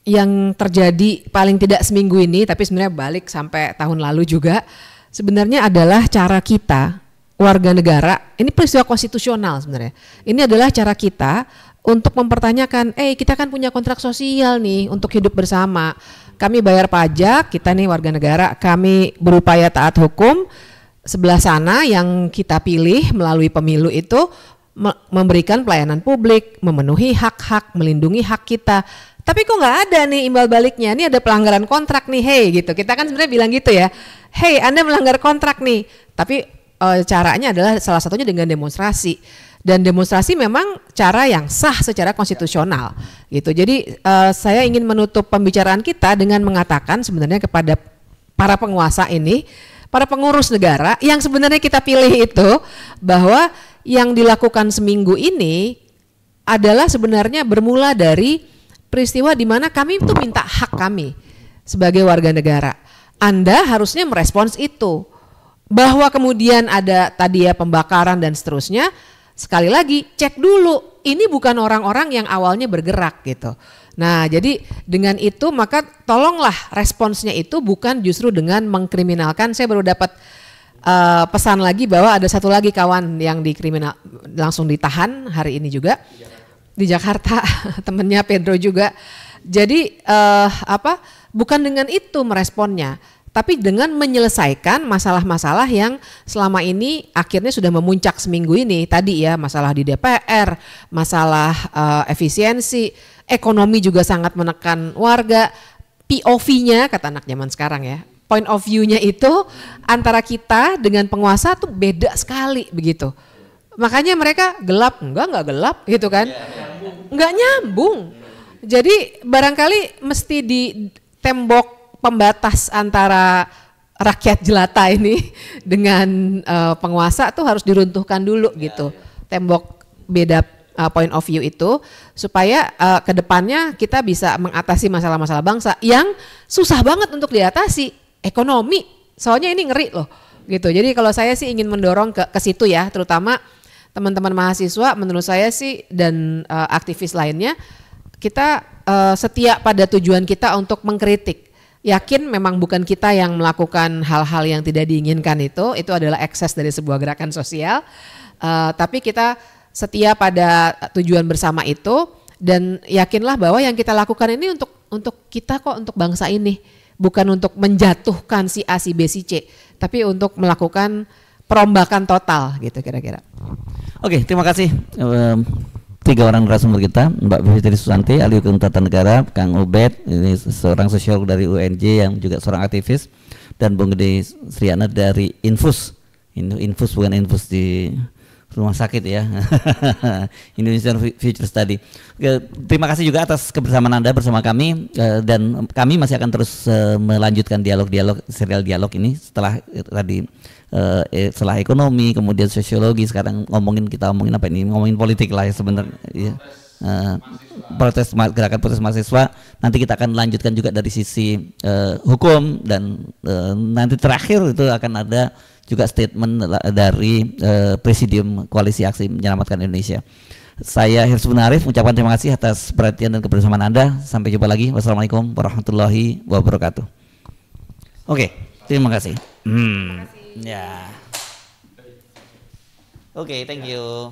yang terjadi paling tidak seminggu ini, tapi sebenarnya balik sampai tahun lalu juga, sebenarnya adalah cara kita warga negara, ini peristiwa konstitusional sebenarnya. Ini adalah cara kita untuk mempertanyakan, kita kan punya kontrak sosial nih untuk hidup bersama. Kami bayar pajak, kita nih warga negara, kami berupaya taat hukum. Sebelah sana yang kita pilih melalui pemilu itu memberikan pelayanan publik, memenuhi hak-hak, melindungi hak kita. Tapi kok nggak ada nih imbal baliknya, ini ada pelanggaran kontrak nih, gitu. Kita kan sebenarnya bilang gitu ya, Anda melanggar kontrak nih. Tapi caranya adalah salah satunya dengan demonstrasi, dan demonstrasi memang cara yang sah secara konstitusional gitu. Jadi saya ingin menutup pembicaraan kita dengan mengatakan sebenarnya kepada para penguasa ini, para pengurus negara yang sebenarnya kita pilih itu, bahwa yang dilakukan seminggu ini adalah sebenarnya bermula dari peristiwa di mana kami itu minta hak kami sebagai warga negara. Anda harusnya merespons itu. Bahwa kemudian ada tadi ya pembakaran dan seterusnya, sekali lagi cek dulu, ini bukan orang-orang yang awalnya bergerak gitu. Nah jadi dengan itu maka tolonglah responsnya itu bukan justru dengan mengkriminalkan. Saya baru dapat pesan lagi bahwa ada satu lagi kawan yang langsung ditahan hari ini juga di Jakarta, temennya Pedro juga. Jadi bukan dengan itu meresponnya, tapi dengan menyelesaikan masalah-masalah yang selama ini akhirnya sudah memuncak seminggu ini. Tadi ya masalah di DPR, masalah efisiensi, ekonomi juga sangat menekan warga. POV-nya kata anak zaman sekarang ya, point of view-nya itu antara kita dengan penguasa tuh beda sekali begitu. Makanya mereka gelap, enggak gelap gitu kan, enggak nyambung. Jadi barangkali mesti di tembok pembatas antara rakyat jelata ini dengan penguasa tuh harus diruntuhkan dulu gitu. Tembok beda point of view itu supaya ke depannya kita bisa mengatasi masalah-masalah bangsa yang susah banget untuk diatasi. Ekonomi, soalnya ini ngeri loh gitu. Jadi kalau saya sih ingin mendorong ke situ ya, terutama teman-teman mahasiswa menurut saya sih dan aktivis lainnya, kita setia pada tujuan kita untuk mengkritik. Yakin memang bukan kita yang melakukan hal-hal yang tidak diinginkan, itu adalah ekses dari sebuah gerakan sosial, tapi kita setia pada tujuan bersama itu, dan yakinlah bahwa yang kita lakukan ini untuk kita kok, untuk bangsa ini, bukan untuk menjatuhkan si A, si B, si C, tapi untuk melakukan perombakan total gitu kira-kira. Oke, terima kasih. 3 orang narasumber kita, Mbak Bivitri Susanti, ahli hukum tata negara, Kang Ubed, ini seorang sosiolog dari UNJ yang juga seorang aktivis, dan Bung Gede Sriana dari Infus. Infus bukan Infus di rumah sakit ya. Indonesian Future Study. Terima kasih juga atas kebersamaan Anda bersama kami, dan kami masih akan terus melanjutkan serial dialog ini setelah tadi setelah ekonomi, kemudian sosiologi, sekarang kita ngomongin apa ini? Ngomongin politik lah ya sebenarnya. Ya. Gerakan protes mahasiswa, nanti kita akan lanjutkan juga dari sisi hukum, dan nanti terakhir itu akan ada juga statement dari Presidium Koalisi Aksi Menyelamatkan Indonesia. Saya Hirsubun Arif mengucapkan terima kasih atas perhatian dan kebersamaan Anda. Sampai jumpa lagi. Wassalamualaikum warahmatullahi wabarakatuh. Oke, terima kasih. Ya. Oke, thank you.